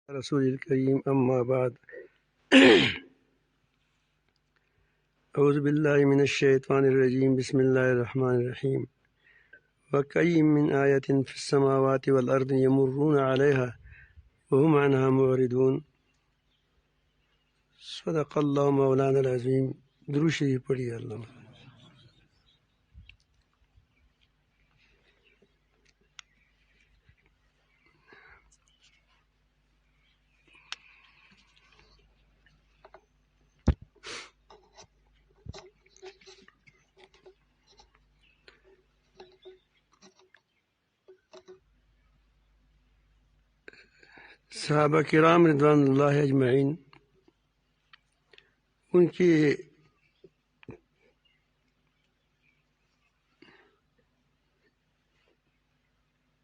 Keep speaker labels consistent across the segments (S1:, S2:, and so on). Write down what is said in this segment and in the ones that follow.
S1: رسول الكريم أما بعد أعوذ بالله من الشيطان الرجيم بسم الله الرحمن الرحيم وكأي من آية في السماوات والأرض يمرون عليها وهم عنها معرضون صدق اللہ مولانا العظیم. درود شریف پڑھیے. اللہ صحابہ کرام رضوان اللہ اجمعین،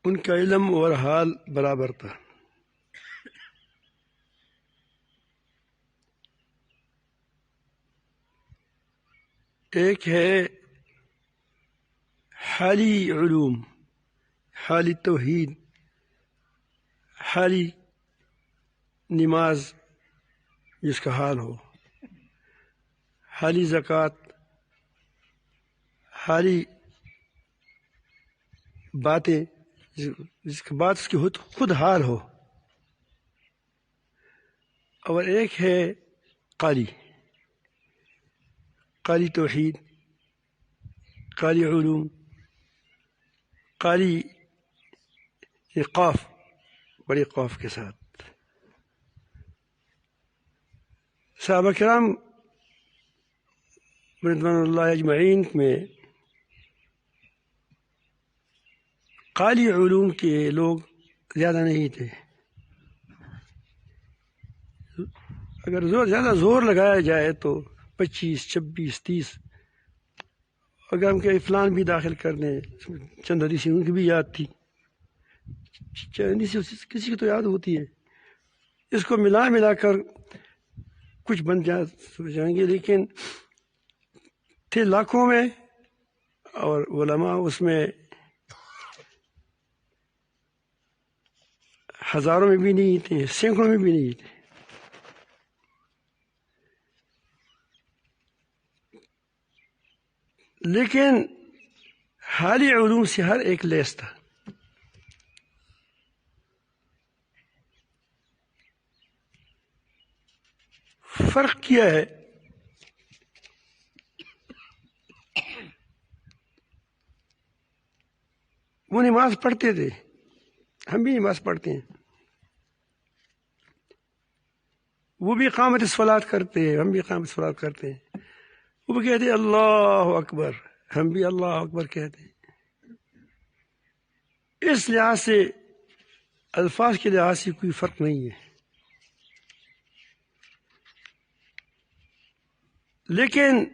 S1: ان کا علم اور حال برابر تھا. ایک ہے حالی علوم، حالی توحید، حالی نماز جس کا حال ہو، حالی زکوٰۃ، حالی باتیں جس کی بات اس کی خود حال ہو. اور ایک ہے قاری توحید، قاری علوم، قاری قاف، بڑی قاف کے ساتھ. صحابہ کرام رضوان اللہ اجمعین میں قاری علوم کے لوگ زیادہ نہیں تھے. اگر زیادہ زور لگایا جائے تو 25، 26، 30. اگر ہم کہ فلان بھی داخل کر دیں، چند حدیثیں ان کی بھی یاد تھی، کسی کی تو یاد ہوتی ہے، اس کو ملا کر کچھ بن جائیں گے. لیکن تھے لاکھوں میں، اور علماء اس میں ہزاروں میں بھی نہیں تھے، سینکڑوں میں بھی نہیں تھے. لیکن حالی علوم سے ہر ایک لیس تھا. فرق کیا ہے؟ وہ نماز پڑھتے تھے، ہم بھی نماز پڑھتے ہیں. وہ بھی اقامت الصلاۃ کرتے ہیں، ہم بھی اقامت الصلاۃ کرتے ہیں. وہ بھی کہتے ہیں اللہ اکبر، ہم بھی اللہ اکبر کہتے ہیں. اس لحاظ سے الفاظ کے لحاظ سے کوئی فرق نہیں ہے. لیکن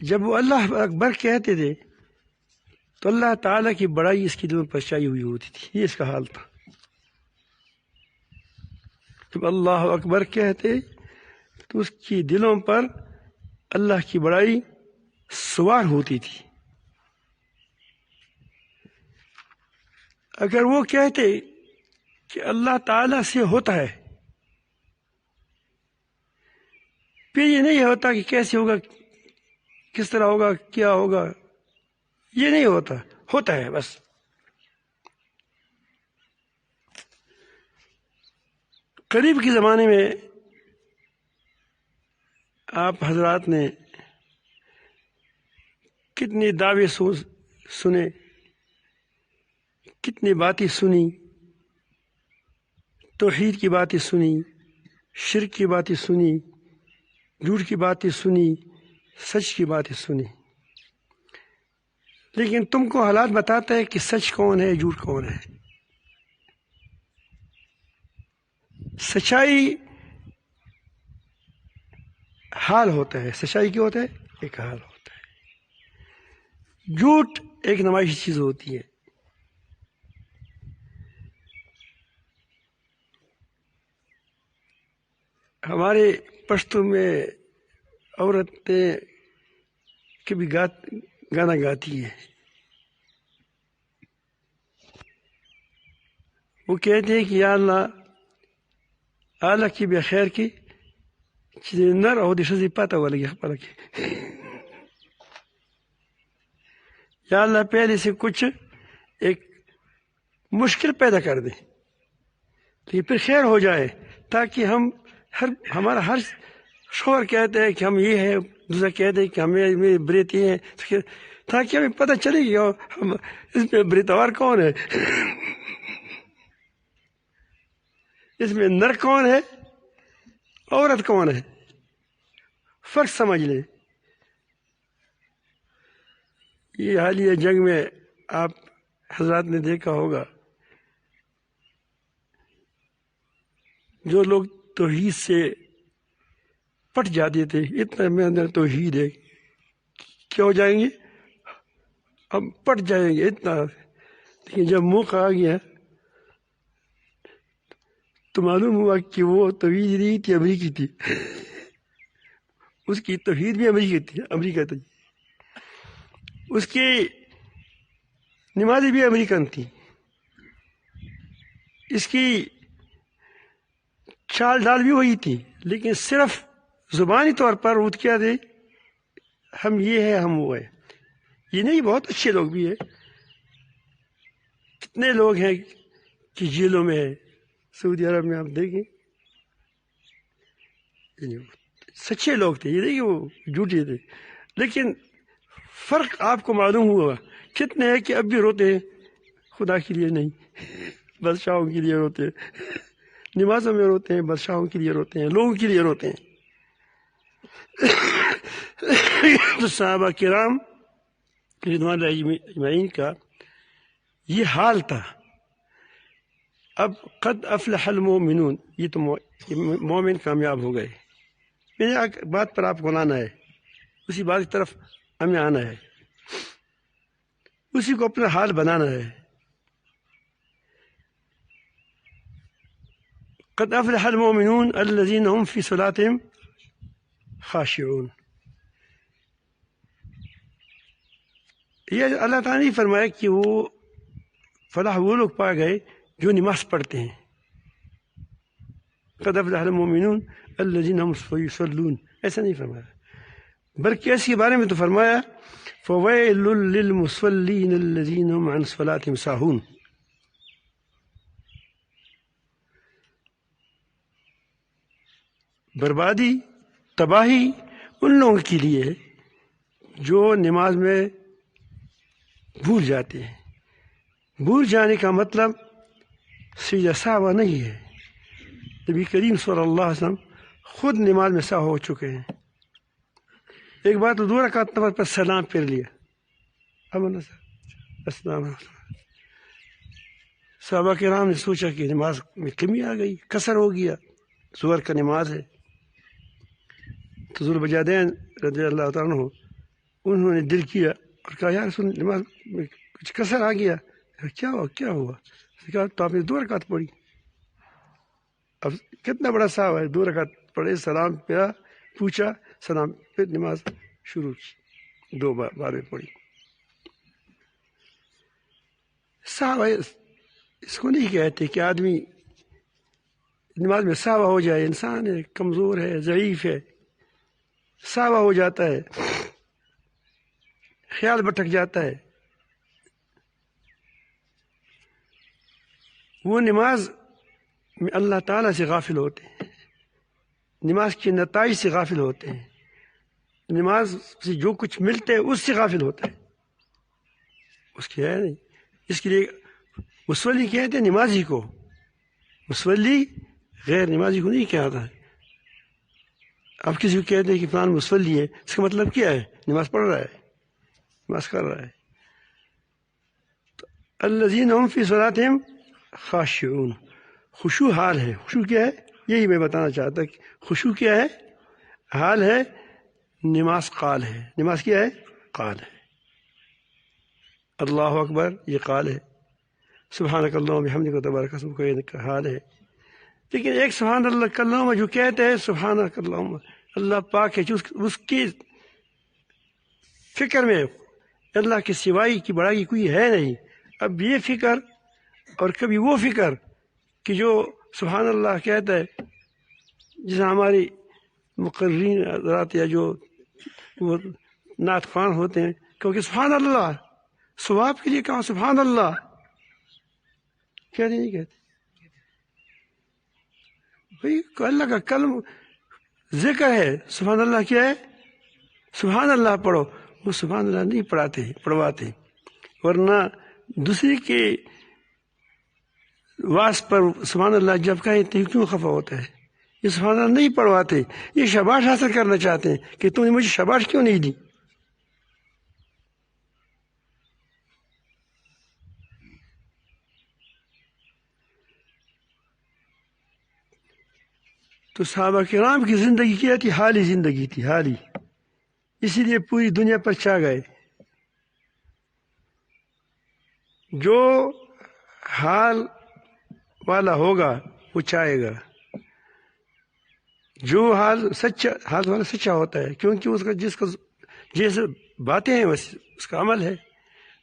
S1: جب وہ اللہ اکبر کہتے تھے تو اللہ تعالیٰ کی بڑائی اس کی دلوں پر چھائی ہوئی ہوتی تھی. یہ اس کا حال تھا. جب اللہ اکبر کہتے تو اس کی دلوں پر اللہ کی بڑائی سوار ہوتی تھی. اگر وہ کہتے کہ اللہ تعالیٰ سے ہوتا ہے، پھر یہ نہیں ہوتا کہ کیسے ہوگا، کس طرح ہوگا، کیا ہوگا، یہ نہیں ہوتا ہے بس. قریب کے زمانے میں آپ حضرات نے کتنے دعوے سنے، کتنی باتیں سنی، توحید کی باتیں سنی، شرک کی باتیں سنی، جھوٹ کی باتیں سنی، سچ کی باتیں سنی. لیکن تم کو حالات بتاتا ہے کہ سچ کون ہے، جھوٹ کون ہے. سچائی حال ہوتا ہے. سچائی کیا ہوتا ہے؟ ایک حال ہوتا ہے. جھوٹ ایک نمائشی چیز ہوتی ہے. ہمارے پشتو میں عورتیں کبھی گانا گاتی ہیں، وہ کہتے ہیں کہ یا اللہ آلہ کی بخیر کی نر او د ښځې پته ولګي خپله کې یا اللہ پہلے سے کچھ ایک مشکل پیدا کر دے تو یہ پھر خیر ہو جائے، تاکہ ہمارا ہر شوہر کہتے ہیں کہ ہم یہ ہے، دوسرا کہتے ہیں کہ ہمیں میری بریت یہ ہے، تاکہ ہمیں پتہ چلے کہ اس میں بریتوار کون ہے، اس میں نر کون ہے، عورت کون ہے، فرق سمجھ لیں۔ یہ حالیہ جنگ میں آپ حضرات نے دیکھا ہوگا، جو لوگ توحید سے پٹ جاتے تھے، اتنا میں اندر توحید ہے، کیا ہو جائیں گے، ہم پٹ جائیں گے اتنا، لیکن جب موقع آ گیا تو معلوم ہوا کہ وہ توحید نہیں تھی، امریکی تھی، اس کی توحید بھی امریکہ تھی، اس کی نمازیں بھی امریکن تھی، اس کی چال ڈال بھی وہی تھی، لیکن صرف زبانی طور پر وہ کیا تھے، ہم یہ ہے ہم وہ ہے۔ یہ نہیں، بہت اچھے لوگ بھی ہیں، کتنے لوگ ہیں کہ جیلوں میں ہیں، سعودی عرب میں آپ دیکھیں، سچے لوگ تھے، یہ نہیں کہ وہ جھوٹے تھے، لیکن فرق آپ کو معلوم ہوا کتنے ہیں کہ اب بھی روتے ہیں، خدا کے لیے نہیں، بادشاہوں کے لیے روتے ہیں، نمازوں میں روتے ہیں، بادشاہوں کے لیے روتے ہیں، لوگوں کے لیے روتے ہیں۔ تو صحابہ کرام رضوان اللہ اجمعین کا یہ حال تھا۔ اب قد افلح المؤمنون، یہ تو مومن کامیاب ہو گئے، میں نے بات پر آپ کو لانا ہے، اسی بات کی طرف ہمیں آنا ہے، اسی کو اپنا حال بنانا ہے۔ قد افلح المؤمنون الذين هم في صلاتهم خاشعون، یہ اللہ تعالیٰ نے فرمایا کہ وہ فلاح وہ لوگ پا گئے جو نماز پڑھتے ہیں۔ قد افلح المؤمنون الذين هم يصلون، ایسا نہیں فرمایا، بلکہ اس کے بارے میں تو فرمایا فویل للمصلین الذین هم عن صلاتهم ساہون۔ بربادی، تباہی ان لوگوں کے لیے جو نماز میں بھول جاتے ہیں۔ بھول جانے کا مطلب سجدہ سہو نہیں ہے، نبی کریم صلی اللہ علیہ وسلم خود نماز میں سہو ہو چکے ہیں۔ ایک بار تو 2 رکعت نماز پر سلام پھر لیا، السلام علیکم، صحابہ کرام نے سوچا کہ نماز میں کمی آ گئی، کثر ہو گیا، ظہر کا نماز ہے۔ تو ذوالبجادین رضی اللہ تعالیٰ عنہ انہوں نے دل کیا اور کہا یا رسول نماز میں کچھ کثر آ گیا، کیا ہوا؟ کہا تو آپ نے 2 رکعت پڑھی، اب کتنا بڑا صاحب ہے، 2 رکعت پڑھے، سلام پیا، پوچھا، سلام، پھر نماز شروع کی، 2 بار میں پڑھی۔ صاحب اس کو نہیں کہتے کہ آدمی نماز میں سہوا ہو جائے، انسان ہے، کمزور ہے، ضعیف ہے، سہوا ہو جاتا ہے، خیال بھٹک جاتا ہے، وہ نماز میں اللہ تعالیٰ سے غافل ہوتے ہیں، نماز کے نتائج سے غافل ہوتے ہیں، نماز سے جو کچھ ملتے ہے اس سے غافل ہوتا ہے، اس کی ہے نہیں۔ اس کے لیے مصلی کہتے ہیں نمازی کو، مصلی غیر نمازی کو نہیں کہتا ہے۔ اب کسی کو کہتے ہیں کہ فلان مصلی ہے، اس کا مطلب کیا ہے؟ نماز پڑھ رہا ہے، نماز کر رہا ہے۔ الذین هم فی صلاتهم خاشعون، خشوع حال ہے۔ خشوع کیا ہے؟ یہی میں بتانا چاہتا کہ خشوع کیا ہے؟ حال ہے، نماز قال ہے۔ نماز کیا ہے؟ قال ہے۔ اللہ اکبر یہ قال ہے، سبحانک اللہم بحمدک وتبارک اسمک یہ حال ہے۔ لیکن ایک سبحان اللہ کلمہ جو کہتے ہیں سبحانک اللہم، اللہ پاک ہے، اس کی فکر میں اللہ کے سوائی کی بڑائی کوئی ہے نہیں۔ اب یہ فکر اور کبھی وہ فکر کہ جو سبحان اللہ کہتا ہے، جسے ہماری مقررین حضرات یا جو وہ نعت خوان ہوتے ہیں، کیونکہ سبحان اللہ ثواب کے لیے کہا سبحان اللہ کہتے نہیں کہتے بھائی، اللہ کا کلم ذکر ہے، سبحان اللہ کیا ہے؟ سبحان اللہ پڑھو. وہ سبحان اللہ نہیں پڑھواتے، ورنہ دوسری کے واس پر سبحان اللہ جب کہیں تو کیوں خفا ہوتا ہے؟ یہ سبحان اللہ نہیں پڑھواتے، یہ شاباش حاصل کرنا چاہتے ہیں کہ تم نے مجھے شاباش کیوں نہیں دی. تو صحابہ کرام کی زندگی کیا تھی؟ حالی زندگی تھی، حالی. اسی لیے پوری دنیا پر چھا گئے. جو حال والا ہوگا وہ چھائے گا. جو حال والا سچا ہوتا ہے، کیونکہ اس کا جیسے باتیں ہیں ویسے اس کا عمل ہے،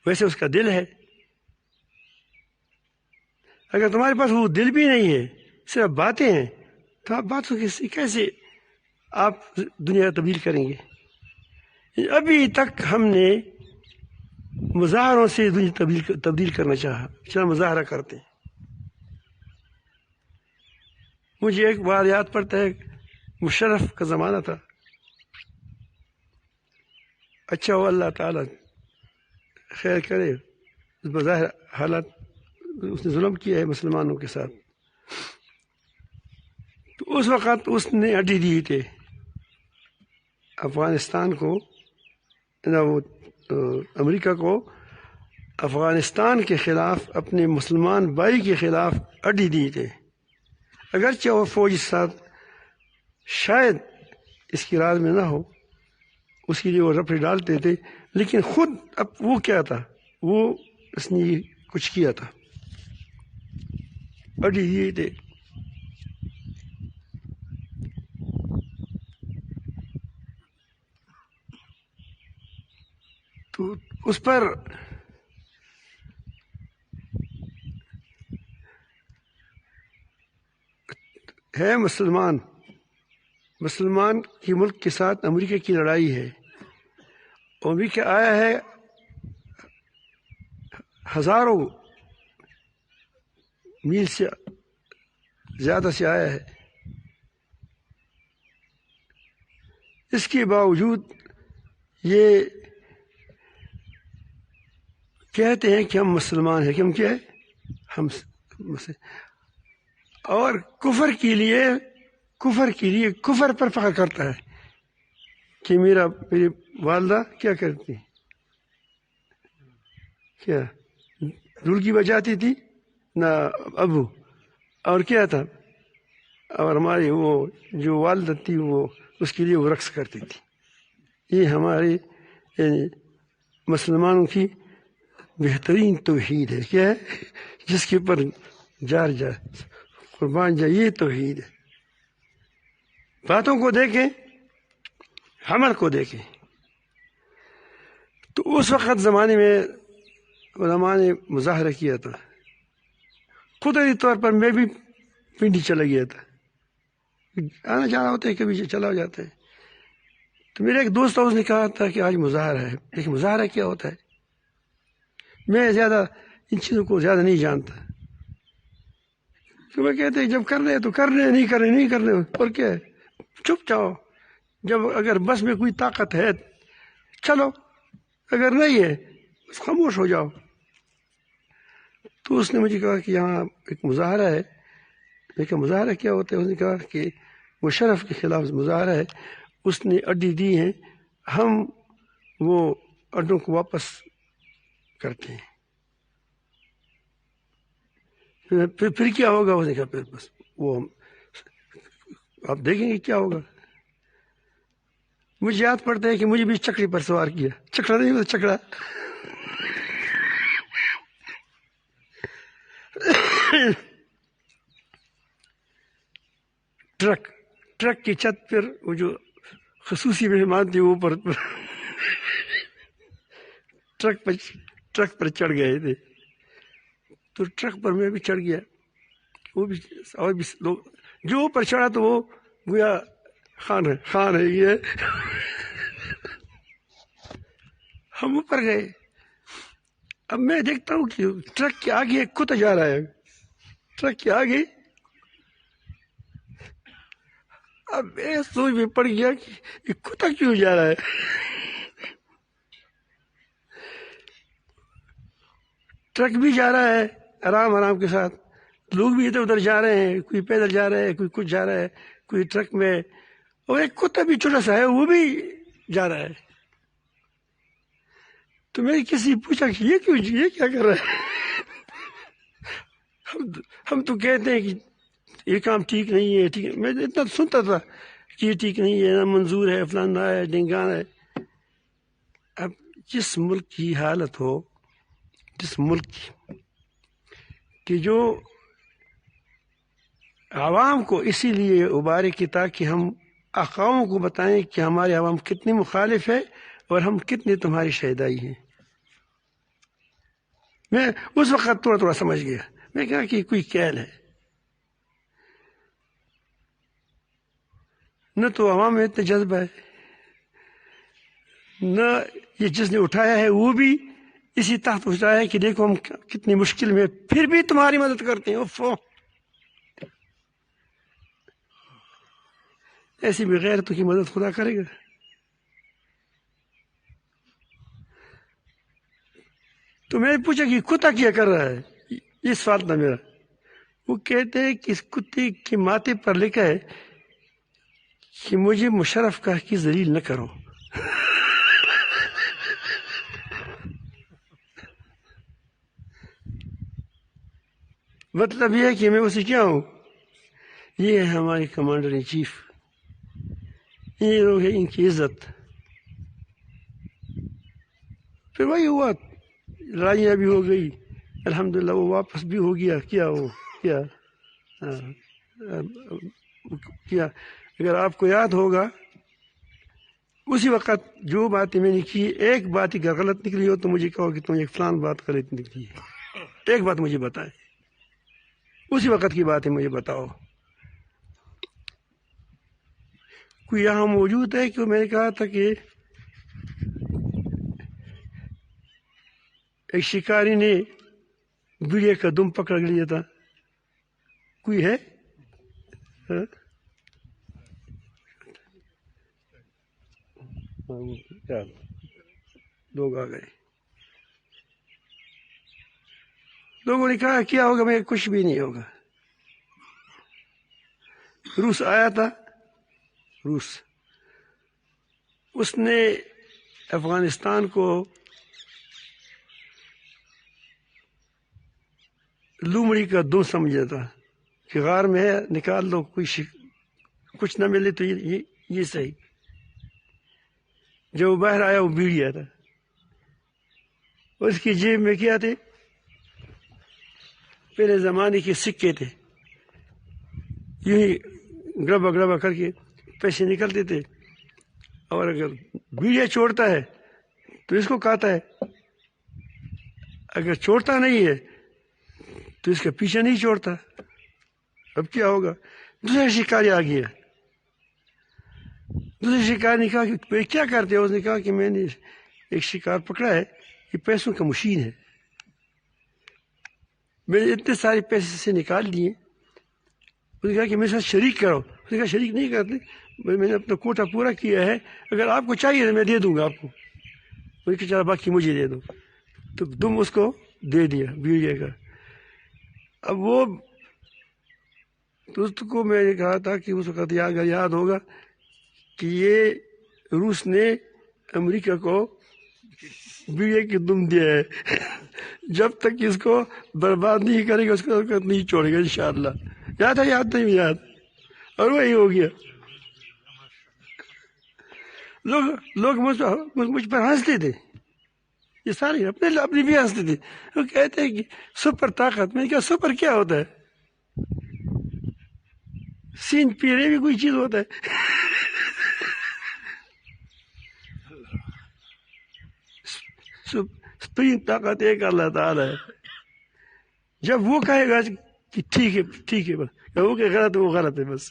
S1: ویسے اس کا دل ہے. اگر تمہارے پاس وہ دل بھی نہیں ہے، صرف باتیں ہیں، تو آپ باتوں سے کیسے آپ دنیا تبدیل کریں گے؟ ابھی تک ہم نے مظاہروں سے دنیا تبدیل کرنا چاہا، چلا مظاہرہ کرتے ہیں. مجھے ایک بار یاد پڑتا ہے، مشرف کا زمانہ تھا. اچھا ہو اللہ تعالیٰ خیر کرے، بظاہر حالات اس نے ظلم کیا ہے مسلمانوں کے ساتھ. تو اس وقت اس نے اڈی دی تھے افغانستان کو، وہ امریکہ کو افغانستان کے خلاف، اپنے مسلمان بھائی کے خلاف اڈی دی تھے. اگرچہ وہ فوج ساتھ شاید اس کی راز میں نہ ہو، اس کے لیے وہ رپڑے ڈالتے تھے، لیکن خود اب وہ کیا تھا، وہ اس نے کچھ کیا تھا، اڈی دیے تھے. تو اس پر ہے مسلمان کی ملک کے ساتھ امریکہ کی لڑائی ہے. امریکہ آیا ہے ہزاروں میل سے زیادہ سے آیا ہے. اس کے باوجود یہ کہتے ہیں کہ ہم مسلمان ہیں، کہ ہم کیا ہے، ہم اور کفر کے لیے کفر پر فخر کرتا ہے کہ میری والدہ کیا کرتی، کیا ڈھولکی بجاتی تھی نہ ابو، اور کیا تھا، اور ہماری وہ جو والدہ تھی وہ اس کے لیے وہ رقص کرتی تھی. یہ ہماری یعنی مسلمانوں کی بہترین توحید ہے. کیا ہے؟ جس کے پر جار قربان جائے، یہ توحید ہے. باتوں کو دیکھیں، عمل کو دیکھیں. تو اس وقت زمانے میں علماء نے مظاہرہ کیا تھا. قدرتی طور پر میں بھی پنڈی چلا گیا تھا، آنا جانا ہوتا ہے، کبھی چلا جاتا ہے. تو میرے ایک دوست تھا، اس نے کہا تھا کہ آج مظاہرہ ہے. لیکن مظاہرہ کیا ہوتا ہے؟ میں زیادہ ان چیزوں کو زیادہ نہیں جانتا. تو میں کہتے ہیں جب کر رہے تو کر رہے، نہیں کر رہے، اور کیا ہے، چپ جاؤ. جب اگر بس میں کوئی طاقت ہے چلو، اگر نہیں ہے بس خاموش ہو جاؤ. تو اس نے مجھے کہا کہ یہاں ایک مظاہرہ ہے. میں کہا مظاہرہ کیا ہوتا ہے؟ اس نے کہا کہ مشرف کے خلاف مظاہرہ ہے، اس نے اڈی دی ہیں، ہم وہ اڈوں کو واپس کرتے ہیں. پھر کیا ہوگا؟ اس نے کہا پھر بس وہ آپ دیکھیں گے کیا ہوگا. مجھے یاد پڑتا ہے کہ مجھے بھی چکری پر سوار کیا، چکرا نہیں ہوتا، چکرا. ٹرک کی چھت پر وہ جو خصوصی مہمان تھے وہ ٹرک پر چڑھ گئے تھے. تو ٹرک پر میں بھی چڑھ گیا. وہ بھی اور بھی لوگ جو اوپر چڑھا تو وہ گویا خان ہے یہ ہم اوپر گئے. اب میں دیکھتا ہوں کہ ٹرک کے آگے ایک کتا جا رہا ہے، ٹرک کے آگے. اب میں سوچ میں پڑ گیا کہ یہ کتا کیوں جا رہا ہے. ٹرک بھی جا رہا ہے آرام کے ساتھ، لوگ بھی ادھر ادھر جا رہے ہیں، کوئی پیدل جا رہا ہے، کوئی کچھ جا رہا ہے، کوئی ٹرک میں، اور ایک کتا بھی چھوٹا سا ہے وہ بھی جا رہا ہے. تو میں نے کسی پوچھا کہ یہ کیا کر رہا ہے. ہم تو کہتے ہیں کہ یہ کام ٹھیک نہیں ہے، ٹھیک ہے. میں اتنا سنتا تھا کہ یہ ٹھیک نہیں ہے، منظور ہے، فلانا ہے، ڈنگان ہے. اب جس ملک کی حالت ہو، جس ملک کی جو عوام کو اسی لیے ابارے کی تاکہ ہم اقوام کو بتائیں کہ ہمارے عوام کتنی مخالف ہے اور ہم کتنے تمہاری شہدائی ہیں. میں اس وقت تھوڑا سمجھ گیا. میں کہا کہ کوئی کیل ہے، نہ تو عوام میں اتنا جذبہ ہے، نہ یہ جس نے اٹھایا ہے وہ بھی اسی تحت اٹھایا ہے کہ دیکھو ہم کتنی مشکل میں پھر بھی تمہاری مدد کرتے ہیں. ایسی بغیرتوں کی مدد خدا کرے گا؟ تو میں نے پوچھا کہ کتا کیا کر رہا ہے، یہ سوال تھا میرا. وہ کہتے ہیں کہ اس کتے کے ماتھے پر لکھا ہے کہ مجھے مشرف کہہ کے ذلیل نہ کرو. مطلب یہ ہے کہ میں اسے کیا ہوں؟ یہ ہے ہمارے کمانڈر ان چیف، یہ لوگ ہیں ان کی عزت. پھر وہی ہوا، لڑائیاں بھی ہو گئی، الحمدللہ وہ واپس بھی ہو گیا. کیا اگر آپ کو یاد ہوگا اسی وقت جو باتیں میں نے کی، ایک بات اگر غلط نکلی ہو تو مجھے کہو کہ تم ایک فلان بات غلط نکلی ہے، ایک بات مجھے بتائے، اسی وقت کی باتیں مجھے بتاؤ. کوئی یہاں موجود ہے کہ میں نے کہا تھا کہ ایک شکاری نے بڑھے کا دم پکڑ لیا تھا؟ کوئی ہے؟ لوگ آ گئے. لوگوں نے کہا کیا ہوگا؟ میں کچھ بھی نہیں ہوگا. روس آیا تھا، روس، اس نے افغانستان کو لومڑی کا دم سمجھا تھا کہ غار میں ہے، نکال دو، کچھ نہ ملے تو یہ صحیح. جب وہ باہر آیا وہ بیڑیا تھا، اس کی جیب میں کیا تھے؟ پہلے زمانے کے سکے تھے، یوں ہی گڑبا کر کے پیسے نکلتے تھے. اور اگر بیڑیا چھوڑتا ہے تو اس کو کھاتا ہے، اگر چھوڑتا نہیں ہے تو اس کا پیچھے نہیں چھوڑتا. اب کیا ہوگا؟ دوسرا شکاری آ گیا. دوسرے شکاری نے کہا کہ کیا کرتے ہو؟ اس نے کہا کہ میں نے ایک شکار پکڑا ہے، یہ پیسوں کا مشین ہے، میں نے اتنے سارے پیسے سے نکال لیے. اس نے کہا کہ میرے ساتھ شریک کرو. اس نے کہا شریک نہیں کرتے، میں نے اپنا کوٹا پورا کیا ہے، اگر آپ کو چاہیے تو میں دے دوں گا آپ کو. اس نے کہا چلا باقی مجھے دے دو. تو تم اس کو دے دیا بیڑیا کا. اب وہ دوست کو میں نے کہا تھا کہ اس وقت یاد ہوگا کہ یہ روس نے امریکہ کو بیڑیا کی دم دیا ہے. جب تک اس کو برباد نہیں کرے گا اس کو نہیں چھوڑے گا انشاءاللہ. یاد نہیں یاد، اور وہی ہو گیا. لوگ مجھ پر ہنستے تھے، یہ سارے اپنی بھی ہنستے تھے. وہ کہتے ہیں کہ سپر طاقت. میں نے کہا سپر کیا ہوتا ہے؟ سین پیرے بھی کوئی چیز ہوتا ہے؟ سپریم طاقت ایک اللہ تعالی ہے. جب وہ کہے گا کہ ٹھیک ہے ٹھیک ہے، بس وہ کہ غلط وہ غلط ہے بس.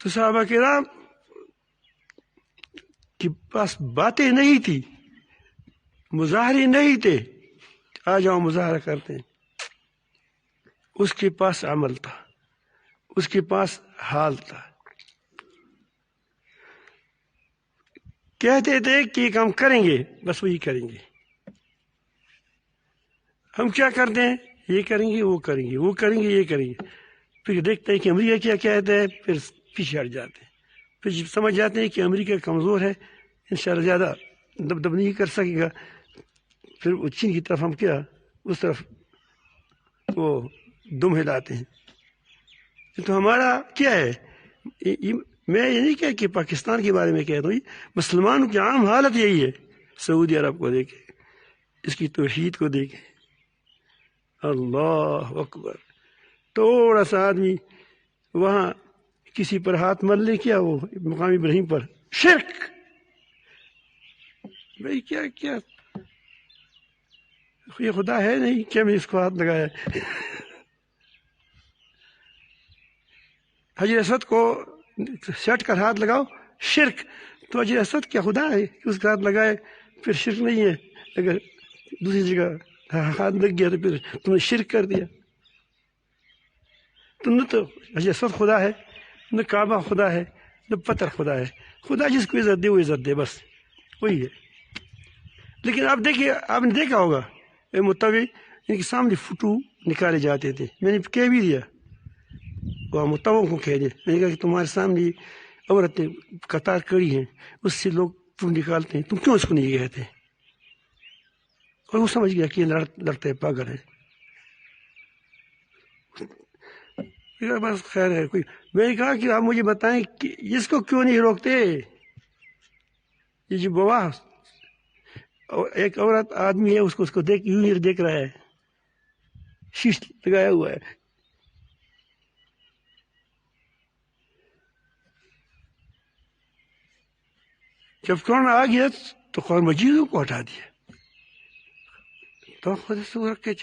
S1: تو صحابہ کرام کے پاس باتیں نہیں تھی، مظاہرے نہیں تھے آ جاؤ مظاہرہ کرتے ہیں. اس کے پاس عمل تھا، اس کے پاس حال تھا. کہتے تھے کہ ایک ہم کریں گے، بس وہی کریں گے. ہم کیا کرتے ہیں؟ یہ کریں گے وہ کریں گے وہ کریں گے یہ کریں گے. پھر دیکھتے ہیں کہ امریکہ کیا کہتا ہے، پھر پیچھے ہٹ جاتے ہیں. پھر جب سمجھ جاتے ہیں کہ امریکہ کمزور ہے، انشاءاللہ زیادہ دب نہیں کر سکے گا، پھر وہ چین کی طرف ہم کیا اس طرف وہ دم ہلاتے ہیں. تو ہمارا کیا ہے، میں یہ نہیں کہہ کہ پاکستان کے بارے میں کہتا ہوں، مسلمانوں کی عام حالت یہی ہے. سعودی عرب کو دیکھیں، اس کی توحید کو دیکھیں، اللہ اکبر. تھوڑا سا آدمی وہاں کسی پر ہاتھ مل لے، کیا وہ مقام ابراہیم پر شرک. بھائی کیا کیا یہ خدا ہے نہیں کیا میں اس کو ہاتھ لگایا؟ حجر اسود کو سیٹ کر ہاتھ لگاؤ، شرک. تو حجر اسود کیا خدا ہے کہ اس کا ہاتھ لگائے؟ پھر شرک نہیں ہے. اگر دوسری جگہ ہاتھ لگ گیا تو پھر تم نے شرک کر دیا. تم نے تو حجر اسود خدا ہے، نہ کعبہ خدا ہے، نہ پتھر خدا ہے. خدا جس کو عزت دے وہ عزت دے، بس وہی ہے. لیکن آپ دیکھیے، آپ نے دیکھا ہوگا متوی ان کے سامنے فوٹو نکالے جاتے تھے. میں نے کہہ بھی دیا، وہ متووں کو کہہ دیا، میں نے کہا کہ تمہارے سامنے عورتیں قطار کڑی ہیں، اس سے لوگ فوٹو نکالتے ہیں، تم کیوں اس کو نہیں کہتے؟ اور وہ سمجھ گیا کہ یہ لڑتے پاگل ہے. بس خیر ہے کوئی. میں نے کہا کہ آپ مجھے بتائیں کہ اس کو کیوں نہیں روکتے؟ یہ جو گواہ ایک عورت آدمی ہے، اس کو دیکھ یوں ہی دیکھ رہا ہے، شیش لگایا ہوا ہے. جب کورونا آ گیا تو قرآن مجیدوں کو ہٹا دیا، تو خود سے رکھ کے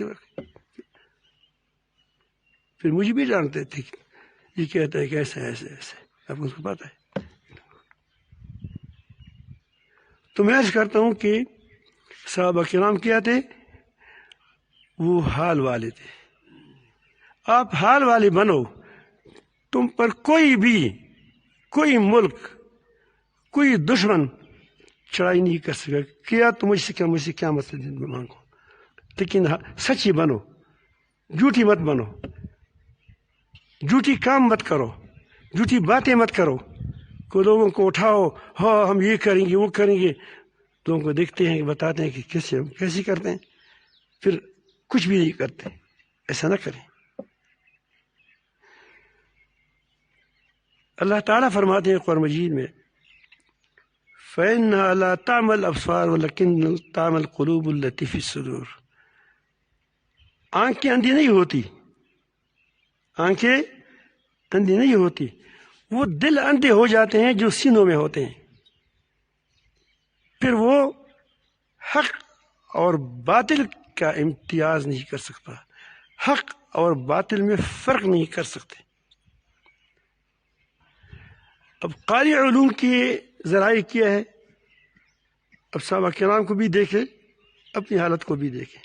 S1: پھر مجھے بھی جانتے تھے کہ یہ کہتا ہے کہ ایسے ایسے ایسے. آپ کو پتا ہے. تو میں عرض کرتا ہوں کہ صحابہ کرام کیا تھے؟ وہ حال والے تھے. آپ حال والے بنو، تم پر کوئی ملک، کوئی دشمن چڑھائی نہیں کر سکے. کیا تو مجھ سے کیا مسئلہ مانگو، لیکن سچی بنو، جھوٹی مت بنو، جھوٹی کام مت کرو، جھوٹی باتیں مت کرو. کو لوگوں کو اٹھاؤ، ہاں ہم یہ کریں گے وہ کریں گے. لوگوں کو دیکھتے ہیں، بتاتے ہیں کہ کیسے کرتے ہیں، پھر کچھ بھی نہیں کرتے. ایسا نہ کریں. اللہ تعالیٰ فرماتے ہیں قرآن مجید میں، فَإِنَّهَا لَا تَعْمَى الْأَبْصَارُ وَلَكِنَّ تَعْمَى الْقُلُوبُ الَّتِي فِي الصُّدُورِ. آنکھیں اندھی نہیں ہوتی، آنکھیں اندھی نہیں ہوتی، وہ دل اندھے ہو جاتے ہیں جو سینوں میں ہوتے ہیں. پھر وہ حق اور باطل کا امتیاز نہیں کر سکتا، حق اور باطل میں فرق نہیں کر سکتے. اب قاری علوم کے ذرائع کیا ہے؟ اب صحابہ کرام کو بھی دیکھیں، اپنی حالت کو بھی دیکھیں.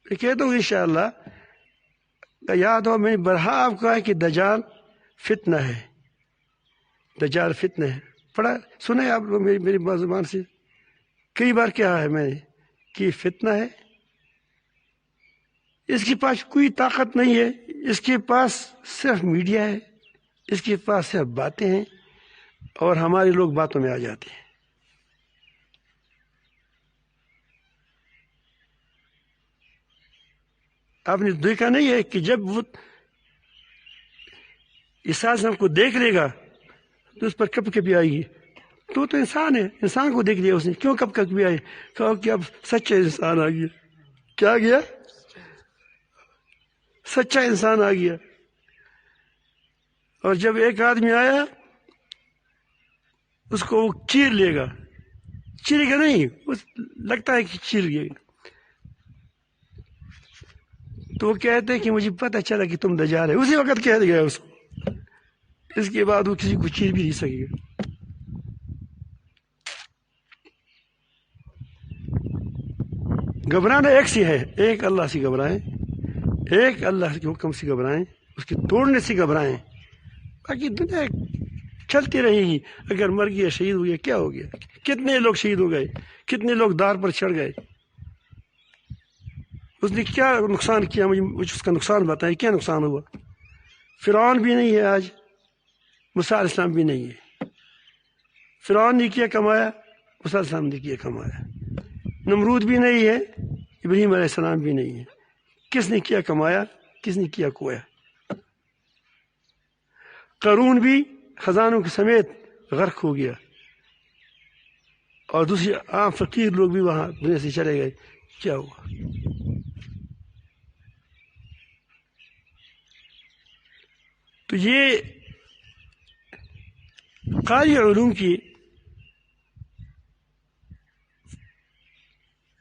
S1: میں کہتا ہوں انشاءاللہ یاد ہو، میں نے برہا آپ کو کہا کہ دجال فتنہ ہے، دجال فتنہ ہے. پڑھا سنا ہے آپ لوگ میری زبان سے کئی بار کہا ہے میں نے کہ فتنہ ہے. اس کے پاس کوئی طاقت نہیں ہے، اس کے پاس صرف میڈیا ہے، اس کے پاس صرف باتیں ہیں، اور ہمارے لوگ باتوں میں آ جاتے ہیں. آپ نے دیکھا نہیں ہے کہ جب وہ اس اعظم کو دیکھ لے گا تو اس پر کب کبھی آئے گی. تو انسان ہے، انسان کو دیکھ لیا اس نے، کیوں کب کبھی آئے؟ کہا کہ اب سچا انسان آ گیا. کیا گیا؟ سچا انسان آ گیا. اور جب ایک آدمی آیا اس کو وہ چیر لے گا، چیرے گا نہیں، لگتا ہے کہ چیر گیا. تو وہ کہتے ہیں کہ مجھے پتہ چلا کہ تم دجال ہے، اسی وقت کہہ دیا اس کو، اس کے بعد وہ کسی کو چیر بھی نہیں سکے گا۔ گھبرانا ایک سے ہے، ایک اللہ سے گھبرائیں، ایک اللہ کے حکم سے گھبرائیں، اس کے توڑنے سے گھبرائیں، باقی دنیا چلتی رہے گی۔ اگر مر گیا، شہید ہو گیا، کیا ہو گیا؟ کتنے لوگ شہید ہو گئے، کتنے لوگ دار پر چڑھ گئے، اس نے کیا نقصان کیا؟ مجھے اس کا نقصان بتائیں، کیا نقصان ہوا؟ فرعون بھی نہیں ہے آج، موسیٰ علیہ السلام بھی نہیں ہے۔ فرعون نے کیا کمایا، موسیٰ علیہ السلام نے کیا کمایا۔ نمرود بھی نہیں ہے، ابراہیم علیہ السلام بھی نہیں ہے۔ کس نے کیا کمایا، کس نے کیا کھویا؟ قارون بھی خزانوں کے سمیت غرق ہو گیا، اور دوسرے عام فقیر لوگ بھی وہاں دنیا سے چلے گئے، کیا ہوا؟ تو یہ قاری علوم کی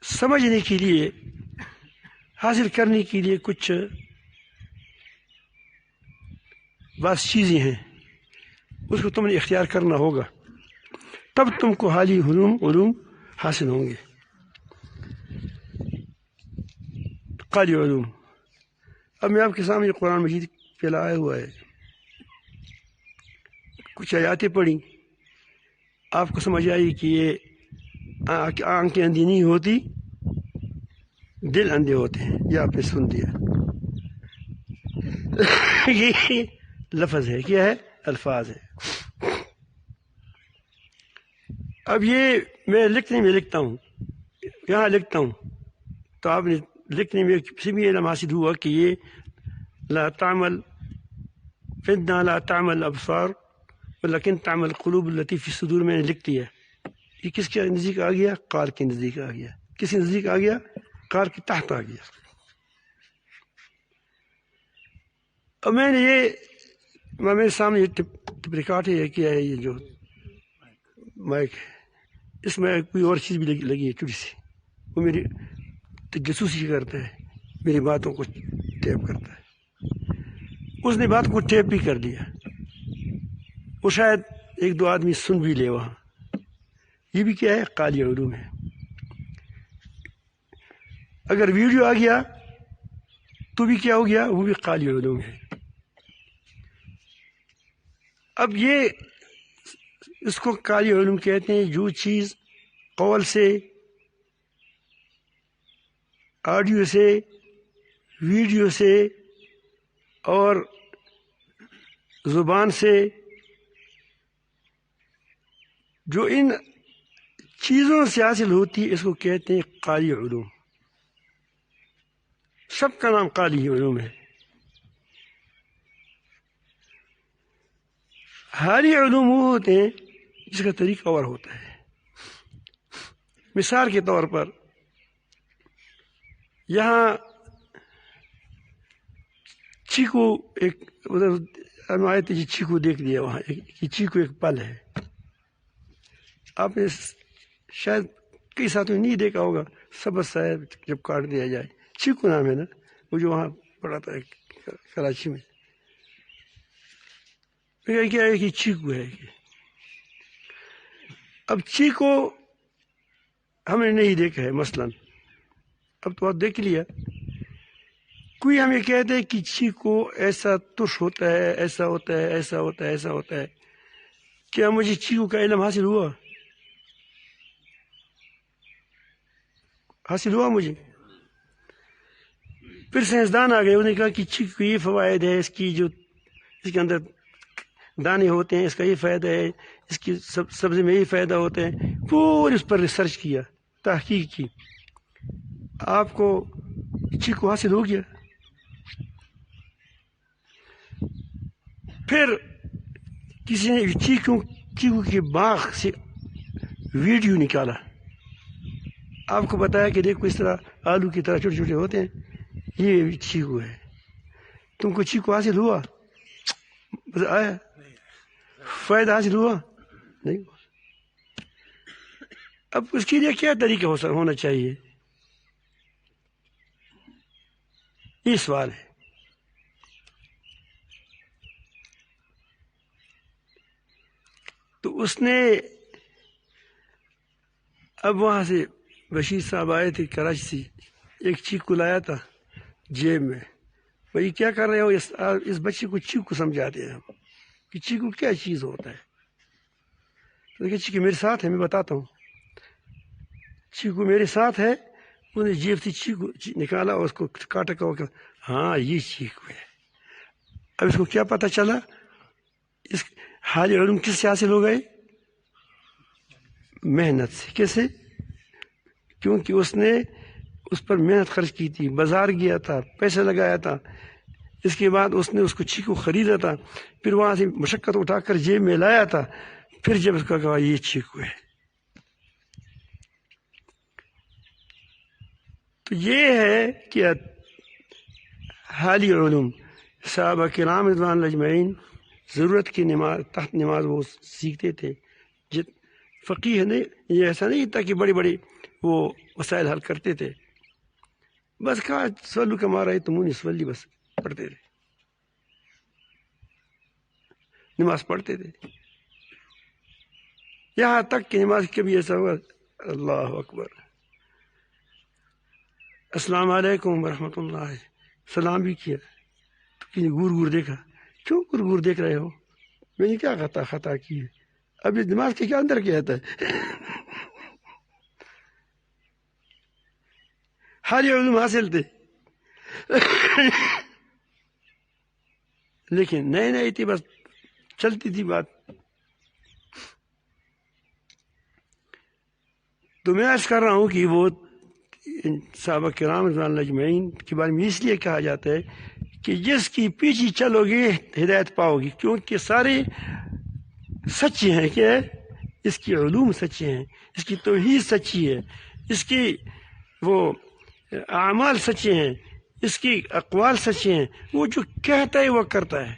S1: سمجھنے کے لیے، حاصل کرنے کے لیے کچھ بعض چیزیں ہیں، اس کو تم نے اختیار کرنا ہوگا، تب تم کو حالی علوم حاصل ہوں گے۔ قاری علوم، اب میں آپ کے سامنے قرآن مجید پھیلا آیا ہوا ہے، کچھ آیاتیں پڑھی، آپ کو سمجھ آئی کہ یہ آنکھیں اندھی نہیں ہوتی، دل اندھے ہوتے ہیں، یہ آپ نے سن دیا۔ یہ لفظ ہے، کیا ہے؟ الفاظ ہے۔ اب یہ میں لکھنے میں لکھتا ہوں، یہاں لکھتا ہوں، تو آپ نے لکھنے میں کسی بھی علم حاصل ہوا کہ یہ لا تعمل فدنا لا تعمل ابصار ولكن تعمل قلوب التي في الصدور، میں نے لکھ دیا۔ یہ کس کے نزدیک آ گیا؟ قال کے نزدیک آ گیا۔ کس کے نزدیک آ گیا؟ قال کے تحت آ گیا۔ اب میں نے یہ میرے سامنے یہ ریکارڈ ہے کیا ہے، یہ جو مائک ہے، اس میں کوئی اور چیز بھی لگی ہے چھوٹی سی، وہ میری جاسوسی کرتا ہے، میری باتوں کو ٹیپ کرتا ہے۔ اس نے بات کو ٹیپ بھی کر دیا، وہ شاید ایک دو آدمی سن بھی لے وہاں۔ یہ بھی کیا ہے؟ قاری علوم ہے۔ اگر ویڈیو آ گیا تو بھی کیا ہو گیا؟ وہ بھی قاری علوم ہے۔ اب یہ اس کو قاری علوم کہتے ہیں، جو چیز قول سے، آڈیو سے، ویڈیو سے اور زبان سے، جو ان چیزوں سے حاصل ہوتی ہے، اس کو کہتے ہیں قاری علوم۔ سب کا نام قاری علوم ہے۔ حالی علوم وہ ہوتے ہیں جس کا طریقہ اور ہوتا ہے۔ مثال کے طور پر یہاں چیکو ایک آئے تھے، چیکو دیکھ لیا وہاں، چیکو ایک پل ہے، آپ نے شاید کئی ساتھوں نہیں دیکھا ہوگا، سبز صاحب جب کاٹ دیا جائے، چیکو نام ہے نا، وہ جو وہاں پڑا تھا کراچی میں، کیا ہے کہ چیکو ہے۔ اب چیکو ہم نے نہیں دیکھا ہے مثلاً، اب تو آپ دیکھ لیا، کوئی ہمیں کہتے ہیں کہ چیکو ایسا ترش ہوتا ہے، ایسا ہوتا ہے، ایسا ہوتا ہے، ایسا ہوتا ہے، کیا مجھے چیکو کا علم حاصل ہوا؟ حاصل ہوا مجھے؟ پھر سائنسدان آ گئے، انہوں نے کہا کہ چیکو کی یہ فوائد ہے، اس کی جو اس کے اندر دانے ہوتے ہیں، اس کا یہ فائدہ ہے، اس کی سبزی میں یہ فائدہ ہوتا ہے، پوری اس پر ریسرچ کیا، تحقیق کی، آپ کو چیکو حاصل ہو گیا؟ پھر کسی نے چیکو کے باغ سے ویڈیو نکالا، آپ کو بتایا کہ دیکھو اس طرح آلو کی طرح چھوٹے چھوٹے ہوتے ہیں، یہ چیکو ہے۔ تم کو چیکو حاصل ہوا؟ آیا فائدہ حاصل ہوا؟ نہیں۔ اب اس کے لیے کیا طریقہ ہونا چاہیے؟ یہ سوال ہے. تو اس نے اب وہاں سے بشیر صاحب آئے تھے کراچی سے، ایک چیکو لایا تھا جیب میں. بھائی کیا کر رہے ہو؟ اس بچے کو چیکو سمجھاتے ہیں ہم کہ چیکو کیا چیز ہوتا ہے. تو دیکھیے چیکو میرے ساتھ ہے، میں بتاتا ہوں. چیکو میرے ساتھ ہے. انہوں نے جیب سے چیکو نکالا اور اس کو کاٹا کہ ہاں یہ چیکو ہے. اب اس کو کیا پتہ چلا؟ اس حال علوم کس سے حاصل ہو گئے؟ محنت سے. کیسے؟ کیونکہ اس نے اس پر محنت خرچ کی تھی، بازار گیا تھا، پیسے لگایا تھا. اس کے بعد اس نے اس کو چیکو خریدا تھا، پھر وہاں سے مشقت اٹھا کر جیب میں لایا تھا. پھر جب اس کو کہا یہ چیکو ہے. تو یہ ہے کہ حالی علوم صحابہ کرام رضوان اللہ اجمعین ضرورت کی نماز تحت نماز وہ سیکھتے تھے. فقیہ نہیں، یہ ایسا نہیں تھا کہ بڑی بڑی وہ مسائل حل کرتے تھے. بس کہا سولو کا مارا ہے تمونی سولی، بس پڑھتے تھے، نماز پڑھتے تھے. یہاں تک کہ نماز کبھی ایسا ہوا اللہ اکبر السلام علیکم ورحمۃ اللہ، سلام بھی کیا تو کسی گور گور دیکھا. کیوں گور گور دیکھ رہے ہو؟ میں نے کیا خطا کی ہے؟ اب یہ دماغ کے کیا اندر کیا ہے؟ حالی علوم حاصل تھے لیکن نئے نئے تھی، بس چلتی تھی بات. تو میں عرض کر رہا ہوں کہ وہ صحابہ کرام رضوان اللہ اجمعین کے بارے میں اس لیے کہا جاتا ہے کہ جس کی پیچھے چلو گے ہدایت پاؤ گی، کیونکہ سارے سچے ہیں. کہ اس کی علوم سچے ہیں، اس کی توحید سچی ہے، اس کی وہ اعمال سچے ہیں، اس کی اقوال سچے ہیں. وہ جو کہتا ہے وہ کرتا ہے.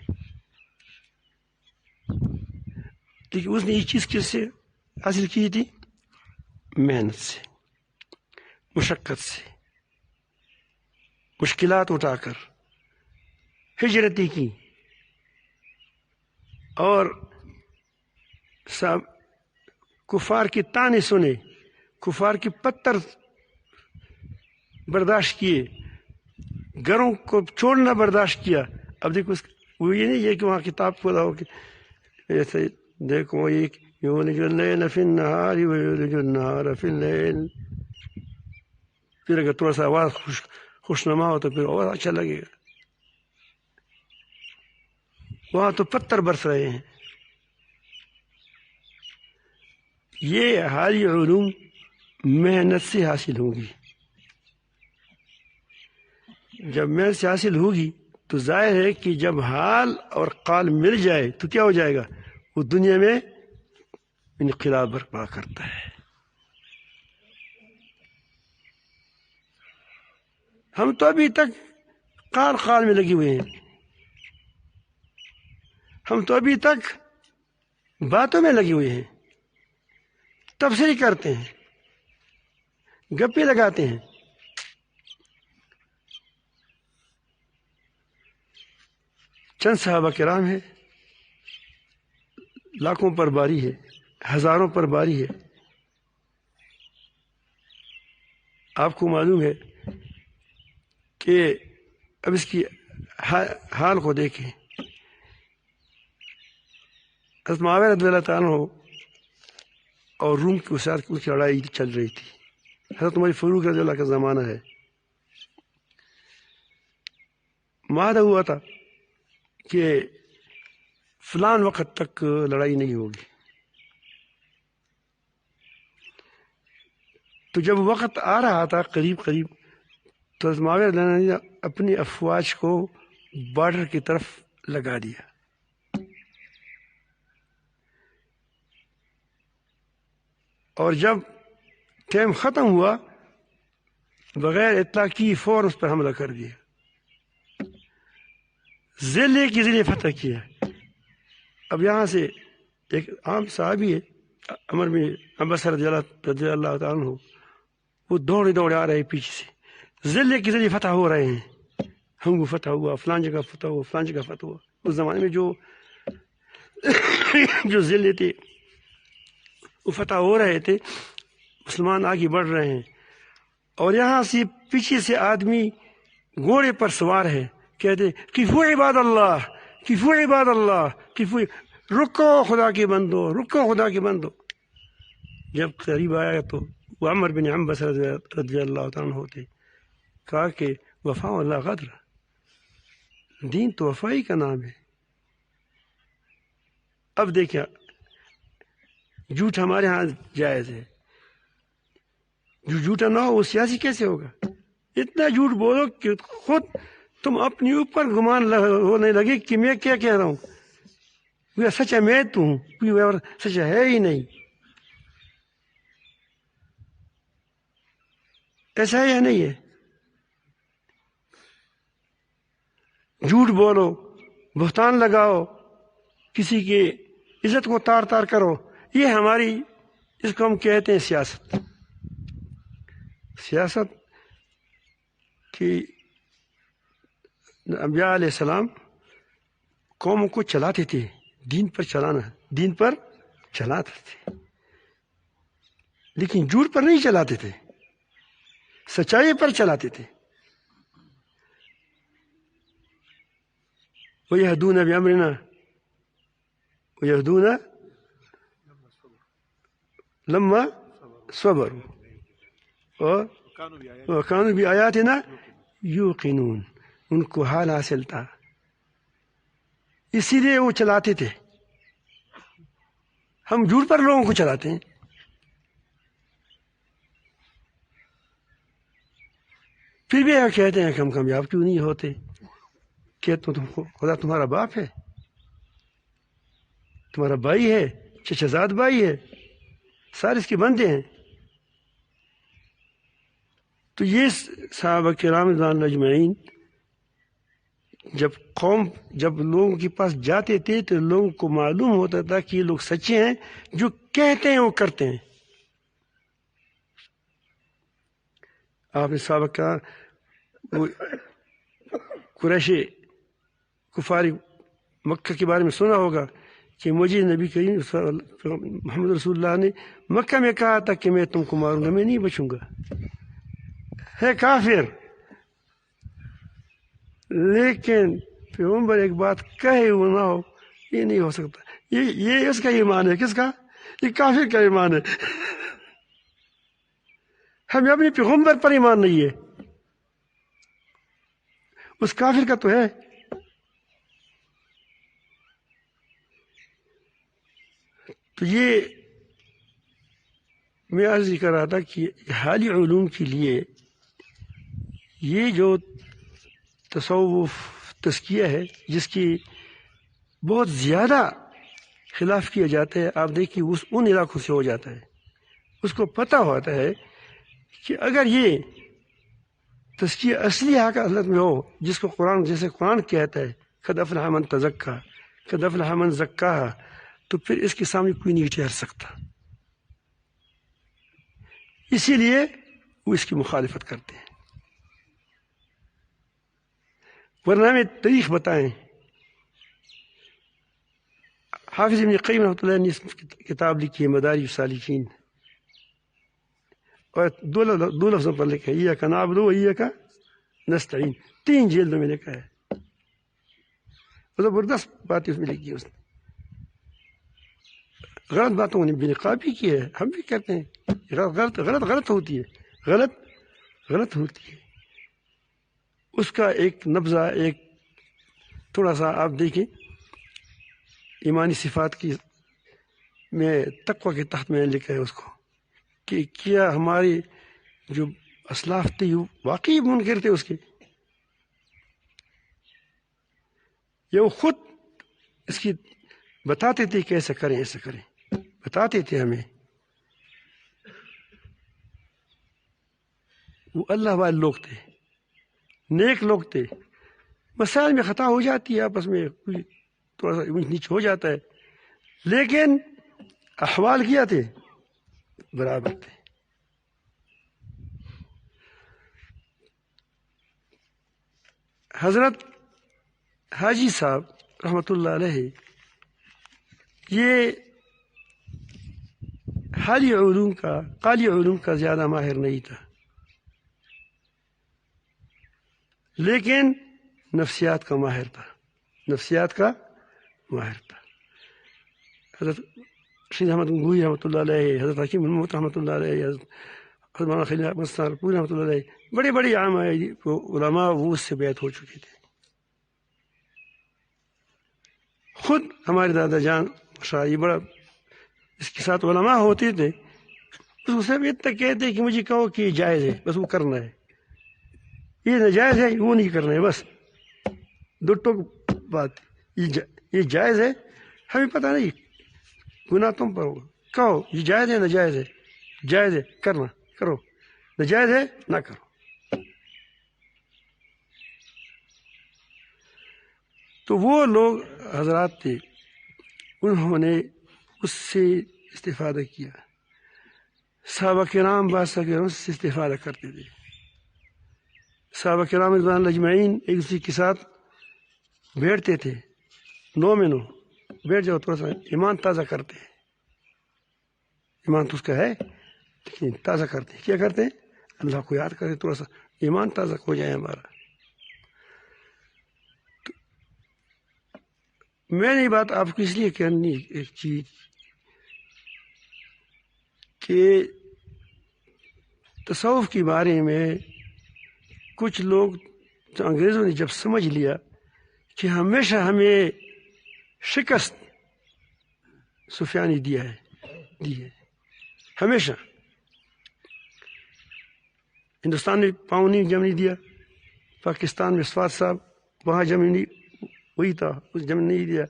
S1: لیکن اس نے یہ چیز کس سے حاصل کی تھی؟ محنت سے، مشقت سے، مشکلات اٹھا کر ہجرتی کی، اور سب کفار کی تانے سنے، کفار کی پتھر برداشت کیے، گھروں کو چھوڑنا برداشت کیا. اب دیکھو وہ یہ نہیں ہے کہ وہاں کتاب کھولا ہو کہ ایسے دیکھو ایک یولج اللیل فی النہار ویولج النہار فی اللیل. پھر اگر تھوڑا سا آواز خوشنما ہو تو پھر اور اچھا لگے گا. وہاں تو پتھر برس رہے ہیں. یہ حالی علوم محنت سے حاصل ہوگی. جب محنت سے حاصل ہوگی تو ظاہر ہے کہ جب حال اور قال مل جائے تو کیا ہو جائے گا؟ وہ دنیا میں انقلاب برپا کرتا ہے. ہم تو ابھی تک قال میں لگے ہوئے ہیں، ہم تو ابھی تک باتوں میں لگے ہوئے ہیں، تفسیر کرتے ہیں، گپے لگاتے ہیں. چند صحابہ کرام ہے، لاکھوں پر باری ہے، ہزاروں پر باری ہے. آپ کو معلوم ہے کہ اب اس کی حال کو دیکھیں. حضرت معاویہ رضی اللہ تعالیٰ عنہ اور روم کے ساتھ کی لڑائی چل رہی تھی. حضرت عمر فاروق رضی اللہ کا زمانہ ہے. معاہدہ ہوا تھا کہ فلان وقت تک لڑائی نہیں ہوگی. تو جب وقت آ رہا تھا قریب تو حضرت معاویہ رضی اللہ عنہ نے اپنی افواج کو بارڈر کی طرف لگا دیا. اور جب ٹائم ختم ہوا بغیر اطلاع کی فوراً اس پر حملہ کر دیا. ضلع کی ضلع فتح کیا. اب یہاں سے ایک عام صحابی ہے عمر بن عباس رضی اللہ تعالیٰ عنہ، وہ دوڑے آ رہے ہیں پیچھے سے. ضلع کی ضلع فتح ہو رہے ہیں. ہم کو فتح ہوا، فلان جگہ فتح ہوا، فلان جگہ فتح ہوا. اس زمانے میں جو ضلع تھے وہ فتح ہو رہے تھے، مسلمان آگے بڑھ رہے ہیں، اور یہاں سے پیچھے سے آدمی گھوڑے پر سوار ہے، کہتے کفو عباد اللہ، کفو عباد اللہ، کفو، رکو خدا کے بندو، رکو خدا کے بندو. جب قریب آیا تو وہ عمر بن عنبس رضی اللہ تعالیٰ ہوتے، کہا کہ وفا اللہ غدر، دین تو وفائی کا نام ہے. اب دیکھیں جھوٹ ہمارے ہاں جائز ہے، جو جھوٹا نہ ہو وہ سیاسی کیسے ہوگا؟ اتنا جھوٹ بولو کہ خود تم اپنے اوپر گمان ہونے لگے کہ میں کیا کہہ رہا ہوں، وہ سچا میں تو ہوں، کوئی اور سچا ہے ہی نہیں. ایسا ہے یا نہیں ہے؟ جھوٹ بولو، بہتان لگاؤ، کسی کی عزت کو تار تار کرو، یہ ہماری، اس کو ہم کہتے ہیں سیاست. سیاست کی انبیاء علیہ السلام قوم کو چلاتے تھے، دین پر چلانا، دین پر چلاتے تھے، لیکن جھوٹ پر نہیں چلاتے تھے، سچائی پر چلاتے تھے. وَيَهْدُونَ بِأَمْرِنَا وَيَهْدُونَ لَمَّا صَبَرُوا وَكَانُوا بِآيَاتِنَا يُوقِنُونَ. ان کو حال حاصل تھا، اسی لیے وہ چلاتے تھے. ہم جھوٹ پر لوگوں کو چلاتے ہیں. پھر بھی کہتے ہیں کہ ہم کامیاب کیوں نہیں ہوتے؟ کہ خدا تمہارا باپ ہے، تمہارا بھائی ہے، چچا زاد بھائی ہے، سارے اس کے بندے ہیں. تو یہ صحابہ کرام رضوان اللہ اجمعین جب لوگوں کے پاس جاتے تھے تو لوگوں کو معلوم ہوتا تھا کہ یہ لوگ سچے ہیں، جو کہتے ہیں وہ کرتے ہیں. آپ نے صحابہ کا قریشی کفار مکہ کے بارے میں سنا ہوگا کہ مجھے نبی کریم محمد رسول اللہ نے مکہ میں کہا تھا کہ میں تم کو ماروں گا، میں نہیں بچوں گا. ہے کافر، لیکن پیغمبر ایک بات کہے وہ نہ ہو، یہ نہیں ہو سکتا. یہ اس کا ایمان ہے. کس کا؟ یہ کافر کا ایمان ہے. ہمیں اپنے پیغمبر پر ایمان نہیں ہے، اس کافر کا تو ہے. تو یہ میں عرض کر رہا تھا کہ حالی علوم کے لیے یہ جو تصوف تزکیہ ہے، جس کی بہت زیادہ خلاف کیا جاتا ہے، آپ دیکھیے ان علاقوں سے ہو جاتا ہے. اس کو پتہ ہوتا ہے کہ اگر یہ تزکیہ اصلی حالت میں ہو، جس کو قرآن، جیسے قرآن کہتا ہے قد افلح من تزکا، قد افلح من زکاہا، تو پھر اس کے سامنے کوئی نہیں ٹھہر سکتا. اسی لیے وہ اس کی مخالفت کرتے ہیں. ورنہ ہمیں تاریخ بتائیں. حافظ ابن قیم رحمۃ اللہ نے اس کتاب لکھی ہے مدارج السالکین، اور دو لفظوں پر لکھا ہے ایاک نعبد و ایاک نستعین، 3 جلدوں میں لکھا ہے. زبردست باتیں اس میں لکھی ہے اس نے. غلط باتوں نے بے نقابی کی ہے، ہم بھی کرتے ہیں. غلط ہوتی ہے، غلط ہوتی ہے. اس کا ایک نبذہ، ایک تھوڑا سا آپ دیکھیں، ایمانی صفات کی میں تقوی کے تحت میں نے لکھا ہے اس کو، کہ کیا ہمارے جو اسلاف تھے واقعی منکر تھے اس کے، یا وہ خود اس کی بتاتے تھے کہ ایسا کریں ایسا کریں، بتاتے تھے ہمیں. وہ اللہ والے لوگ تھے، نیک لوگ تھے. مسائل میں خطا ہو جاتی ہے، آپس میں کوئی تھوڑا سا اونچ نیچ ہو جاتا ہے، لیکن احوال کیا تھے، برابر تھے. حضرت حاجی صاحب رحمۃ اللہ علیہ یہ قالی علوم کا زیادہ ماہر نہیں تھا، لیکن نفسیات کا ماہر تھا، حضرت رشید احمد گنگوہی رحمۃ اللہ علیہ، حضرت حکیم الموت رحمۃ اللہ علیہ، حضرت مولانا خلیل احمد سہارنپوری رحمۃ اللہ علیہ، بڑے بڑے عام علماء وہ اس سے بیعت ہو چکے تھے۔ خود ہمارے دادا جان شاہی بڑا اس کے ساتھ علماء ہوتے تھے، اس کو صرف اتنا کہتے کہ مجھے کہو کہ یہ جائز ہے، بس وہ کرنا ہے، یہ ناجائز ہے وہ نہیں کرنا ہے، بس دو ٹوک بات، یہ جائز ہے ہمیں پتہ نہیں، گناہ تم پر ہوگا، کہو یہ جائز ہے ناجائز ہے، جائز ہے کرنا کرو، ناجائز ہے نہ کرو۔ تو وہ لوگ حضرات تھے، انہوں نے اس سے استفادہ کیا، صحابہ کرام بادشاہ کے سے استفادہ کرتے تھے، صحابہ کرام رضوان اللہ اجمعین ایک دوسرے کے ساتھ بیٹھتے تھے، 9 میں 9 بیٹھ جاؤ، تھوڑا سا ایمان تازہ کرتے ہیں، ایمان تو اس کا ہے لیکن تازہ کرتے ہیں، کیا کرتے ہیں؟ اللہ کو یاد کرتے، تھوڑا سا ایمان تازہ ہو جائے ہمارا۔ میں نے یہ بات آپ کو اس لیے کرنی ایک چیز کہ تصوف کے بارے میں کچھ لوگ انگریزوں نے جب سمجھ لیا کہ ہمیشہ ہمیں شکست سفیانی دی ہے ہمیشہ، ہندوستان میں پاؤں نہیں جم نہیں دیا، پاکستان میں اسفات صاحب وہاں جم نہیں، وہی تھا اس جم نہیں دیا،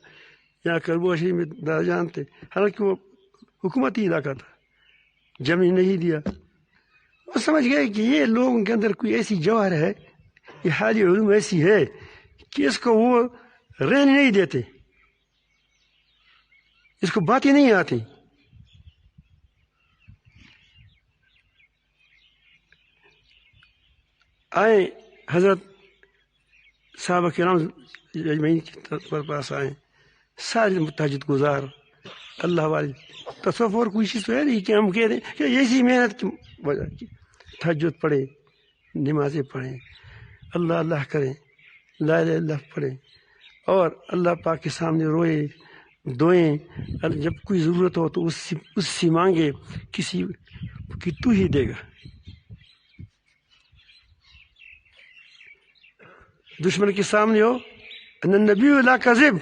S1: یہاں کربو شریف میں دادا جان تھے، حالانکہ وہ حکومتی علاقہ تھا، جم نہیں دیا۔ وہ سمجھ گئے کہ یہ لوگوں کے اندر کوئی ایسی جوہر ہے، یہ حالی علوم ایسی ہے کہ اس کو وہ رہنے نہیں دیتے، اس کو باتیں نہیں آتی۔ آئے حضرت صحابہ کرام اجمعین کے پاس آئے، سارے تہجد گزار اللہ والے، تصور کوئی چیز تو ہے نہیں کہ ہم کہہ دیں کہ ایسی محنت کی وجہ کی تہجد پڑھیں، نمازیں پڑھیں، اللہ اللہ کریں، لا الہ الا اللہ پڑھیں، اور اللہ پاک کے سامنے روئے دوئیں، جب کوئی ضرورت ہو تو اس سے مانگے، کسی کی تو ہی دے گا۔ دشمن کے سامنے ہو، ان النبی لا کذب،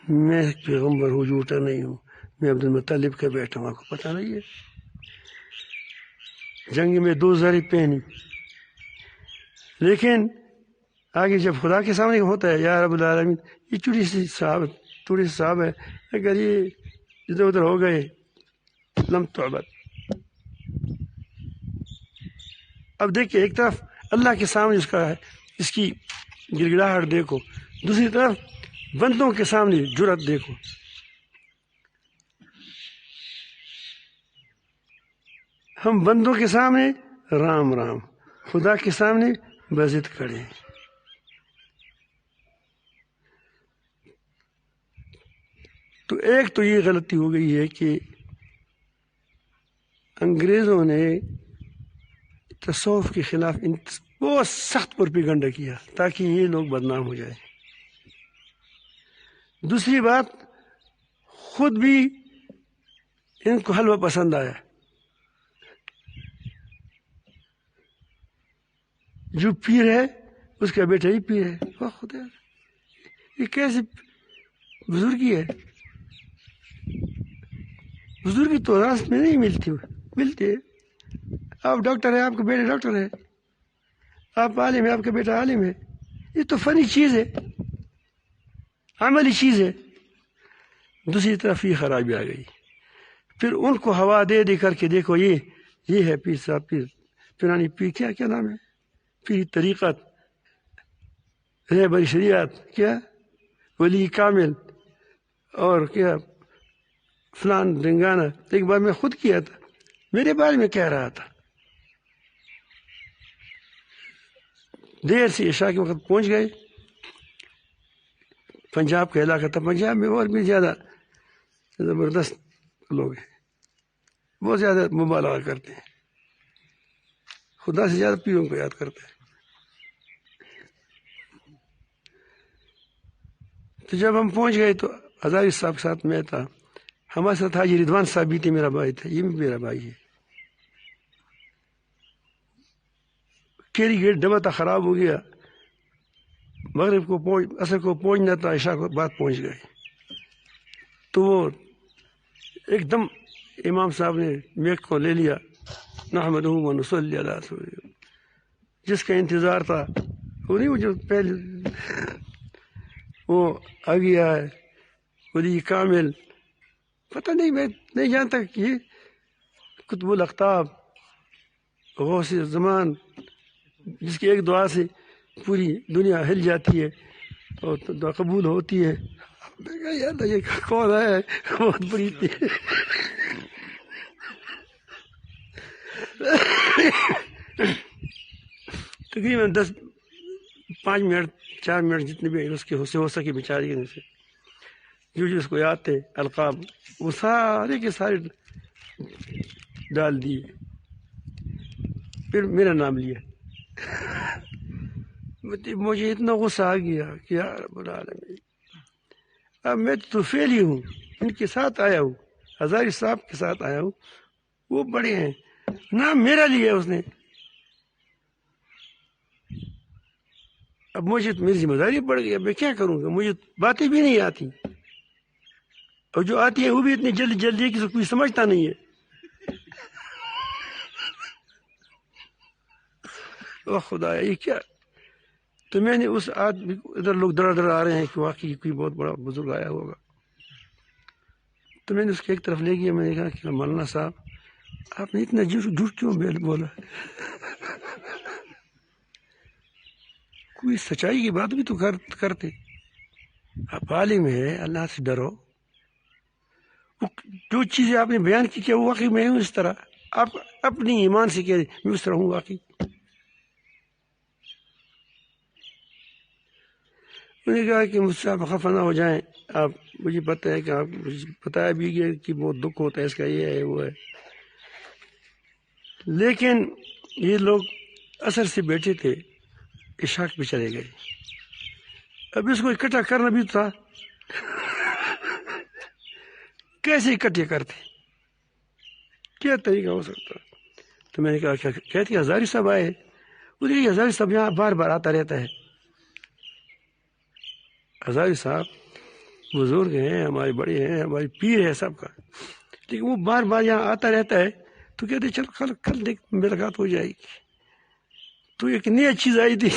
S1: میں پیغمبر ہوں، جھوٹا نہیں ہوں، میں عبد المطلب کا بیٹا ہوں، آپ کو پتہ نہیں ہے؟ جنگ میں 2 زریں پہنی، لیکن آگے جب خدا کے سامنے ہوتا ہے، یا رب العالمین یہ چھوٹی سی صاحب ہے، اگر یہ ادھر ادھر ہو گئے لم تعبد۔ اب دیکھیں، ایک طرف اللہ کے سامنے اس کی گڑگڑاہٹ دیکھو، دوسری طرف بندوں کے سامنے جرأت دیکھو۔ ہم بندوں کے سامنے رام رام، خدا کے سامنے بضد کھڑے ہیں۔ تو ایک تو یہ غلطی ہو گئی ہے کہ انگریزوں نے تصوف کے خلاف بہت سخت پروپیگنڈا کیا تاکہ یہ لوگ بدنام ہو جائیں۔ دوسری بات، خود بھی ان کو حلوہ پسند آیا، جو پیر ہے اس کا بیٹا ہی پیر ہے، خدا یہ کیسے بزرگی ہے؟ بزرگی تو راست میں نہیں ملتی ہے۔ آپ ڈاکٹر ہیں، آپ کا بیٹا ڈاکٹر ہے، آپ عالم ہیں، آپ کا بیٹا عالم ہے، یہ تو فنی چیز ہے، عملی چیز ہے۔ دوسری طرف یہ خرابی آ گئی، پھر ان کو ہوا دے کر کے دیکھو یہ ہے پیر صاحب، پیر پرانی پیر، کیا نام ہے، پیر طریقت، رہبری شریعت، کیا ولی کامل، اور کیا فلان ڈنگانا۔ ایک بار میں خود کیا تھا، میرے بارے میں کہہ رہا تھا، دیر سے عشاء کے وقت پہنچ گئے. پنجاب کا علاقہ تھا. پنجاب میں اور بھی زیادہ زبردست لوگ ہیں, بہت زیادہ مبالغہ کرتے ہیں, خدا سے زیادہ پیروں کو یاد کرتے ہیں. تو جب ہم پہنچ گئے تو ہزاری صاحب کے ساتھ میں تھا, ہمارے ساتھ حاجی رضوان صاحب بھی تھے, میرا بھائی تھا, یہ بھی میرا بھائی ہے. کیری گیٹ ڈبہ تھا, خراب ہو گیا. مغرب کو عصر کو پہنچنا تھا, عشاء کو بعد پہنچ گئے. تو وہ ایک دم امام صاحب نے میک کو لے لیا, نحمدہ و نصلی علی رسولہ, جس کا انتظار تھا وہ نہیں, وہ جو پہلے وہ آ گیا ہے ولی کامل, پتہ نہیں, میں نہیں جانتا کہ یہ قطب الاقطاب غوث زمان, جس کی ایک دعا سے پوری دنیا ہل جاتی ہے اور دعا قبول ہوتی ہے. میں کہا یار یہ کون ہے, بہت بڑی تھی. تقریباً 5 منٹ 4 منٹ جتنے بھی اس کے ہو سکے بیچاری سے جو اس کو یاد تھے القاب, وہ سارے کے سارے ڈال دیے. پھر میرا نام لیا. مجھے اتنا غصہ آ گیا کہ یا رب العالمین, اب میں تو فیل ہی ہوں, ان کے ساتھ آیا ہوں, ہزاری صاحب کے ساتھ آیا ہوں, وہ بڑے ہیں, نام میرا لیا اس نے. اب مجھے میری ذمہ داری بڑھ گئی, اب میں کیا کروں گا, مجھے باتیں بھی نہیں آتی, اور جو آتی ہیں وہ بھی اتنی جلدی ہے کہ کوئی سمجھتا نہیں ہے. او خدا, یہ کیا. تو میں نے اس آدمی, ادھر لوگ در آ رہے ہیں کہ واقعی کوئی بہت بڑا بزرگ آیا ہوگا, تو میں نے اس کے ایک طرف لے گیا. میں نے کہا کہ مولانا صاحب, آپ نے اتنا جھوٹ کیوں بولا, کوئی سچائی کی بات بھی تو کرتے. آپ عالم ہے, اللہ سے ڈرو. جو چیزیں آپ نے بیان کی کیا وہ واقعی میں ہوں اس طرح, آپ اپنی ایمان سے کہہ رہے میں اس طرح ہوں واقعی. میں نے کہا کہ مجھ سے آپ خفا نہ ہو جائیں, آپ مجھے پتہ ہے کہ آپ مجھے بتایا بھی گیا کہ بہت دکھ ہوتا ہے اس کا, یہ ہے وہ ہے, لیکن یہ لوگ عصر سے بیٹھے تھے, عشاء پہ چلے گئے. اب اس کو اکٹھا کرنا بھی تھا, کیسے اکٹھے کرتے, کیا طریقہ ہو سکتا. تو میں نے کہا کیا کہتی ہزاری صاحب آئے. وہ دیکھیے ہزاری صاحب یہاں بار بار آتا رہتا ہے. ہزاری صاحب بزرگ ہیں, ہمارے بڑے ہیں, ہمارے پیر ہے سب کا, لیکن وہ بار بار یہاں آتا رہتا ہے. تو کہتے چل کل دیکھ ملاقات ہو جائے گی. تو ایک نئی چیز آئی تھی.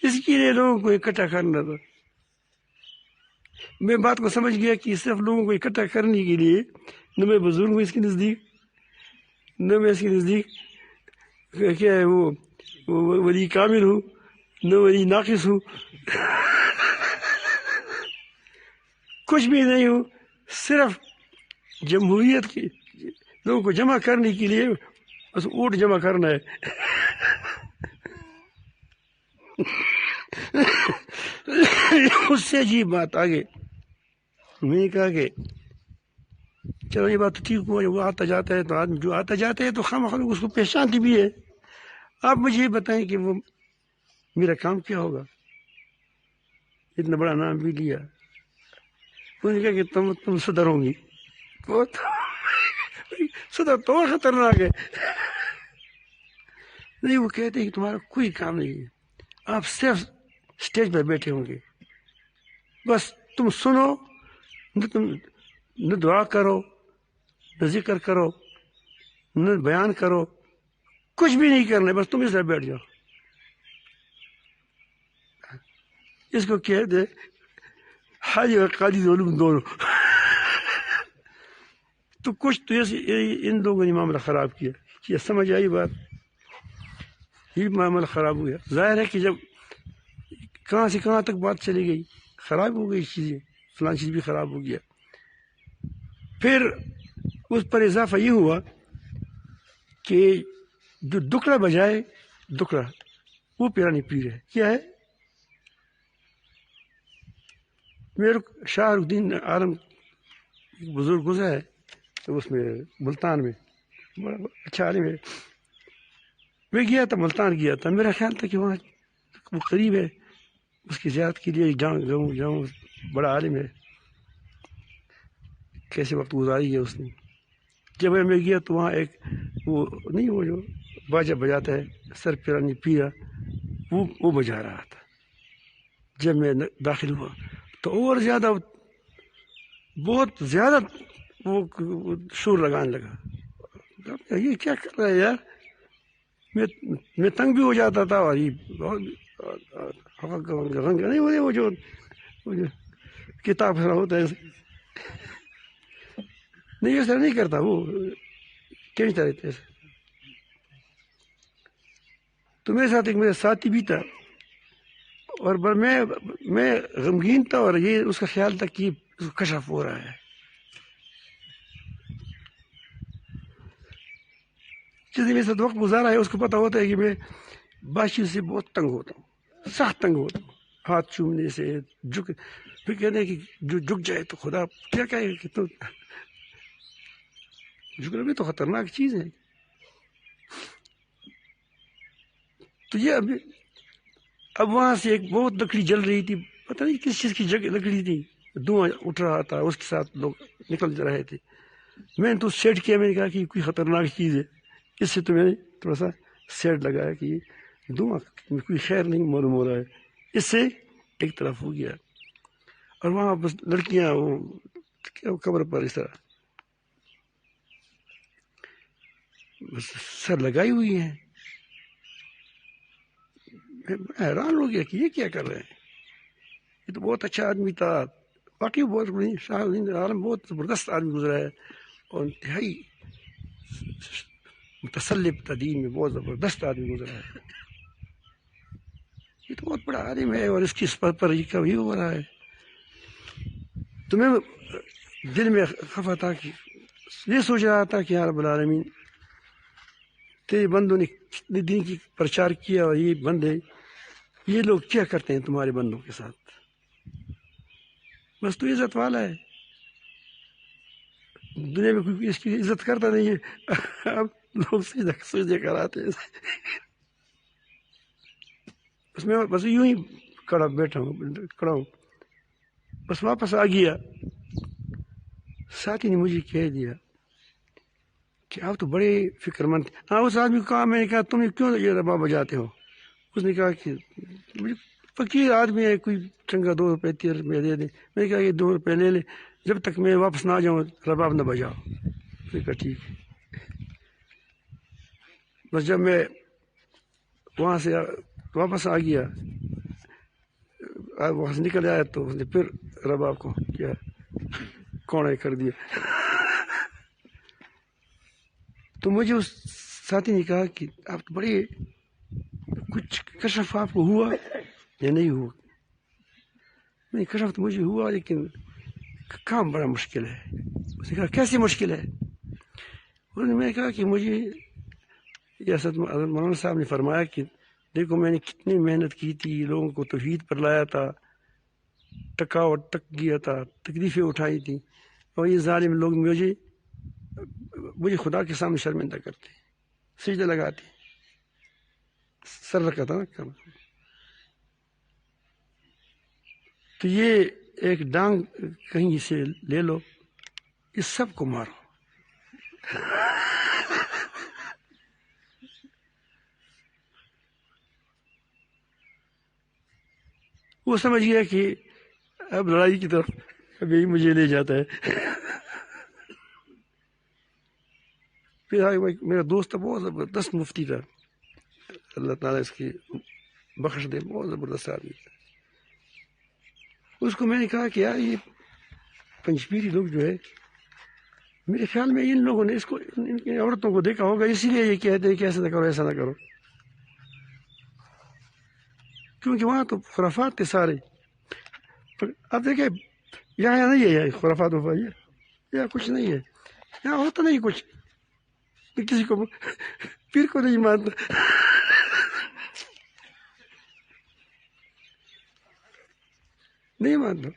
S1: اس کے لیے لوگوں کو اکٹھا کرنا تھا. میں بات کو سمجھ گیا کہ صرف لوگوں کو اکٹھا کرنے کے لیے نہ میں بزرگ ہوں اس کے نزدیک, نہ میں اس کے نزدیک کیا ہے وہ ولی کامل ہوں, نہ ولی ناقص ہوں, کچھ بھی نہیں ہوں. صرف جمہوریت کے لوگوں کو جمع کرنے کے لیے بس ووٹ جمع کرنا ہے. اس سے عجیب بات آگے میں نے کہا کہ چلو یہ بات تو ٹھیک ہوا, وہ آتا جاتا ہے تو آدمی جو آتا جاتا ہے تو خواہ اس کو پہچانتی بھی ہے. آپ مجھے یہ بتائیں کہ وہ میرا کام کیا ہوگا, اتنا بڑا نام بھی لیا. انہوں نے کہا کہ تم صدر ہوں گی. صدر تو خطرناک ہے. نہیں, وہ کہتے ہیں کہ تمہارا کوئی کام نہیں ہے, آپ صرف اسٹیج پر بیٹھے ہوں گے, بس تم سنو, نہ دعا کرو, نہ ذکر کرو, نہ بیان کرو, کچھ بھی نہیں کرنا, بس تم اس طرح بیٹھ جاؤ. اس کو کہتے حاجی اور قاضی علوم دونوں. تو کچھ تو ان لوگوں نے معاملہ خراب کیا. یہ سمجھ آئی بات, یہ معاملہ خراب ہو گیا. ظاہر ہے کہ جب کہاں سے کہاں تک بات چلی گئی, خراب ہو گئی چیزیں, فلاں چیز بھی خراب ہو گیا. پھر اس پر اضافہ یہ ہوا کہ جو دکڑا بجائے دکڑا وہ پیرانی پیر ہے. کیا ہے؟ میرے شاہ رخ الدین عالم ایک بزرگ گزرا ہے اس میں ملتان میں، بڑا اچھا عالم ہے. میں گیا تھا، ملتان گیا تھا، میرا خیال تھا کہ وہاں وہ قریب ہے، اس کی زیارت کے لیے جاؤں. بڑا عالم ہے، کیسے وقت گزاری ہے اس نے. جب میں گیا تو وہاں ایک وہ نہیں، وہ جو باجا بجاتا ہے سر پیرانی پیرا، وہ بجا رہا تھا. جب میں داخل ہوا تو اور زیادہ، بہت زیادہ وہ شور لگانے لگا. یہ کیا کر رہا ہے یار؟ میں تنگ بھی ہو جاتا تھا، اور یہ نہیں وہ جو کتاب ہوتا ہے نہیں، ایسا نہیں کرتا، وہ کھینچتا رہتا ہے. تو میرے ساتھ ایک میرا ساتھی بھی تھا، اور میں غمگین تھا، اور یہ اس کا خیال تھا کہ اس کو کشف ہو رہا ہے. جس نے میرے ساتھ وقت گزارا ہے اس کو پتہ ہوتا ہے کہ میں باشی سے بہت تنگ ہوتا ہوں، سخت تنگ ہوتا ہوں. ہاتھ چومنے سے پھر کہتے ہیں کہ جو جھک جائے تو خدا کیا کہے کہ تو جھکنا بھی تو خطرناک چیز ہے. تو یہ اب وہاں سے ایک بہت لکڑی جل رہی تھی، پتہ نہیں کس چیز کی لکڑی تھی، دھواں اٹھ رہا تھا، اس کے ساتھ لوگ نکل رہے تھے. میں نے تو سیٹ کیا، میں نے کہا کہ کوئی خطرناک چیز ہے، اس سے تو میں نے تھوڑا سا سیٹ لگایا کہ دھواں کوئی خیر نہیں معلوم ہو رہا ہے. اس سے ایک طرف ہو گیا، اور وہاں بس لڑکیاں وہ قبر پر اس طرح بس سر لگائی ہوئی ہیں. میں حیران ہو گیا کہ یہ کیا کر رہے ہیں. یہ تو بہت اچھا آدمی تھا، باقی بہت شاہ الدین عالم بہت زبردست آدمی گزرا ہے، اور انتہائی متسلب تھا دین میں، بہت زبردست آدمی گزرا ہے. یہ تو بہت بڑا عالم ہے، اور اس کی صفت پر یہ کبھی ہو رہا ہے. تو میں دل میں خفا تھا، کہ یہ سوچ رہا تھا کہ یا رب العالمین، تیرے بندوں نے کتنے دین کی پرچار کیا، اور یہ بندے، یہ لوگ کیا کرتے ہیں تمہارے بندوں کے ساتھ؟ بس تو عزت والا ہے، دنیا میں کوئی اس کی عزت کرتا نہیں ہے. اب لوگ سجدے کراتے ہیں. بس میں بس یوں ہی بیٹھا ہوں، بس واپس آ گیا. ساتھی نے مجھے کہہ دیا کہ آپ تو بڑے فکر مند تھے. ہاں، اس آدمی کو کہا، میں نے کہا تم کیوں یہ رباب بجاتے ہو؟ اس نے کہا کہ مجھے فقیر آدمی ہے، کوئی چنگا 2 روپے 3 روپے دے دیں. میں نے کہا یہ 2 روپے لے لے، جب تک میں واپس نہ آ جاؤں رباب نہ بجاؤ. میں نے کہا ٹھیک ہے. بس جب میں وہاں سے واپس آ گیا، وہاں سے نکل آیا، تو اس نے پھر رباب کو کیا کوڑے کر دیا. تو مجھے اس ساتھی نے کہا کہ آپ تو بڑے، کچھ کشف آپ کو ہوا یا نہیں ہوا؟ نہیں، کشف تو مجھے ہوا، لیکن کام بڑا مشکل ہے. اس نے کہا کیسے مشکل ہے؟ میں نے کہا کہ مجھے ریاست مولانا صاحب نے فرمایا کہ دیکھو میں نے کتنی محنت کی تھی، لوگوں کو توحید پر لایا تھا، ٹکاوٹ تک گیا تھا، تکلیفیں اٹھائی تھیں، اور یہ ظالم لوگ مجھے خدا کے سامنے شرمندہ کرتے، سجدہ لگاتے، سر رکھا تھا نا کم. تو یہ ایک ڈانگ کہیں سے لے لو، اس سب کو مارو. وہ سمجھ گیا کہ اب لڑائی کی طرف ابھی مجھے لے جاتا ہے. پھر میرا دوست بہت زبردست مفتی تھا، اللہ تعالیٰ اس کی بخش دے، بہت زبردست آدمی تھا. اس کو میں نے کہا کہ یار یہ پنجپیری لوگ جو ہے، میرے خیال میں ان لوگوں نے ان کی عورتوں کو دیکھا ہوگا، اسی لیے یہ کہتے ہیں کہ ایسا نہ کرو، ایسا نہ کرو، کیونکہ وہاں تو خرافات تھے سارے. اب دیکھیں یہاں نہیں ہے خرافات یا کچھ نہیں ہے. یہاں ہوتا نہیں کچھ. میں کسی کو پیر کو نہیں مانتا. نہیں مانتا.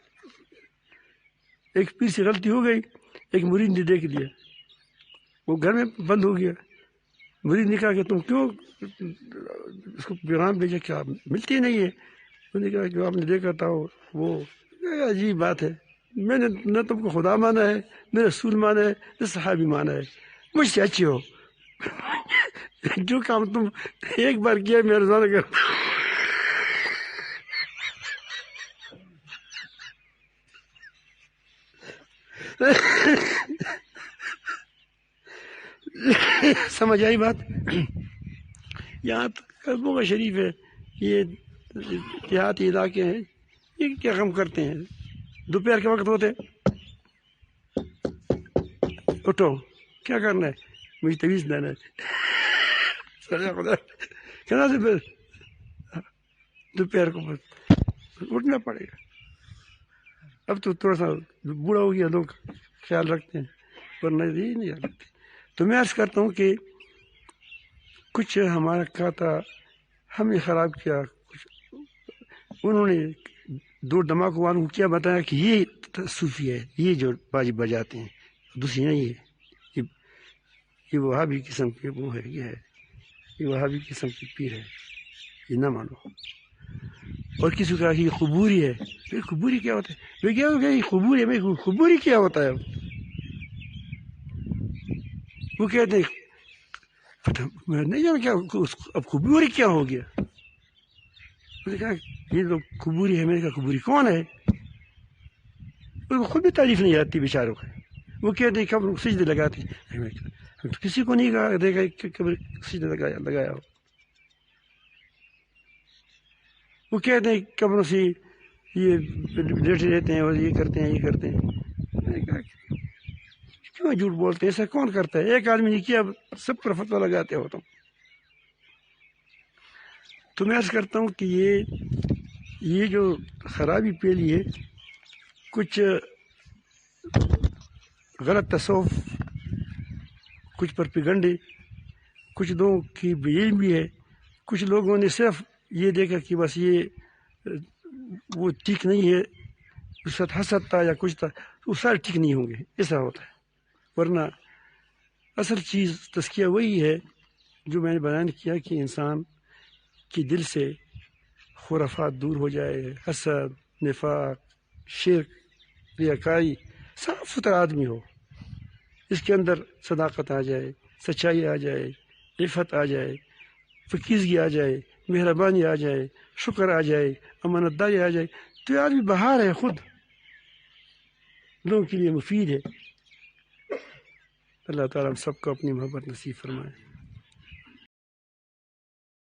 S1: ایک پیر سے غلطی ہو گئی, ایک مرید نے دیکھ لیا, وہ گھر میں بند ہو گیا. مرید نے کہا کہ تم کیوں اس کو پیغام بھیجا کہ آپ ملتی نہیں ہے. انہوں نے کہا کہ آپ نے دیکھا تھا وہ عجیب بات ہے, میں نے نہ تم کو خدا مانا ہے, نہ رسول مانا ہے, نہ صحابی مانا ہے, مجھ سے اچھے ہو. جو کام تم ایک بار کیا میں روزانہ کرتا ہوں. سمجھ آئی بات؟ یہاں بوگا شریف ہے, یہ دیہاتی علاقے ہیں, یہ کیا کام کرتے ہیں؟ دوپہر کے وقت ہوتے اٹھو کیا کرنا ہے, مجھے تویز دینا ہے. کہنا سے پھر دوپہر کو اٹھنا پڑے گا. اب تو تھوڑا سا بوڑھا ہو گیا, لوگ خیال رکھتے ہیں, ورنہ یہ نہیں رکھتے. تو میں عرض کرتا ہوں کہ کچھ ہمارا کھاتا ہم نے خراب کیا. کچھ انہوں نے دو دماغ والوں کو کیا بتایا کہ یہ صوفی ہے, یہ جو باجی بجاتے ہیں, دوسری نہیں ہے, یہ وہابی قسم کے وہ ہے, یہ وہابی قسم کی پیر ہے, یہ نہ مانو. اور کسی کا یہ قبوری ہے. قبوری کیا ہوتا ہے؟ میں کیا ہو گیا یہ قبوری ہے, میں قبوری کیا ہوتا ہے؟ وہ کہتے ہیں میں نہیں جانا کیا اب قبوری کیا ہو گیا. میں نے کہا یہ تو قبوری ہے. میں نے کہا قبوری کون ہے؟ ان کو خود بھی تعریف نہیں آتی بیچاروں کو. وہ کہتے ہیں قبر سجدے لگاتے ہیں. ہم تو کسی کو نہیں کہا دیکھا کہ قبر سجدے لگایا ہو. وہ کہتے ہیں قبروں سے یہ لیٹے رہتے ہیں اور یہ کرتے ہیں یہ کرتے ہیں. میں نے کہا کیوں جھوٹ بولتے ہیں؟ ایسا کون کرتا ہے؟ ایک آدمی نے کیا سب پر فتویٰ لگاتے ہو تم. تو میں عرض کرتا ہوں کہ یہ جو خرابی پھیلی ہے, کچھ غلط تصوف, کچھ پروپیگنڈے, کچھ لوگوں کی بے علمی ہے. کچھ لوگوں نے صرف یہ دیکھا کہ بس یہ وہ ٹھیک نہیں ہے, اس وقت حسد تھا یا کچھ تھا, وہ سارے ٹھیک نہیں ہوں گے, ایسا ہوتا ہے. ورنہ اصل چیز تزکیہ وہی ہے جو میں نے بیان کیا کہ انسان کے دل سے خرافات دور ہو جائے, حسد, نفاق, شرک, ریاکاری, صاف ستھرا آدمی ہو. اس کے اندر صداقت آ جائے, سچائی آ جائے, عفت آ جائے, فقیزگی آ جائے, مہربانی آ جائے, شکر آ جائے, امانت داری آ جائے, تو یہ آدمی بہار ہے, خود لوگوں کے لیے مفید ہے. اللہ تعالیٰ ہم سب کو اپنی محبت نصیب فرمائے.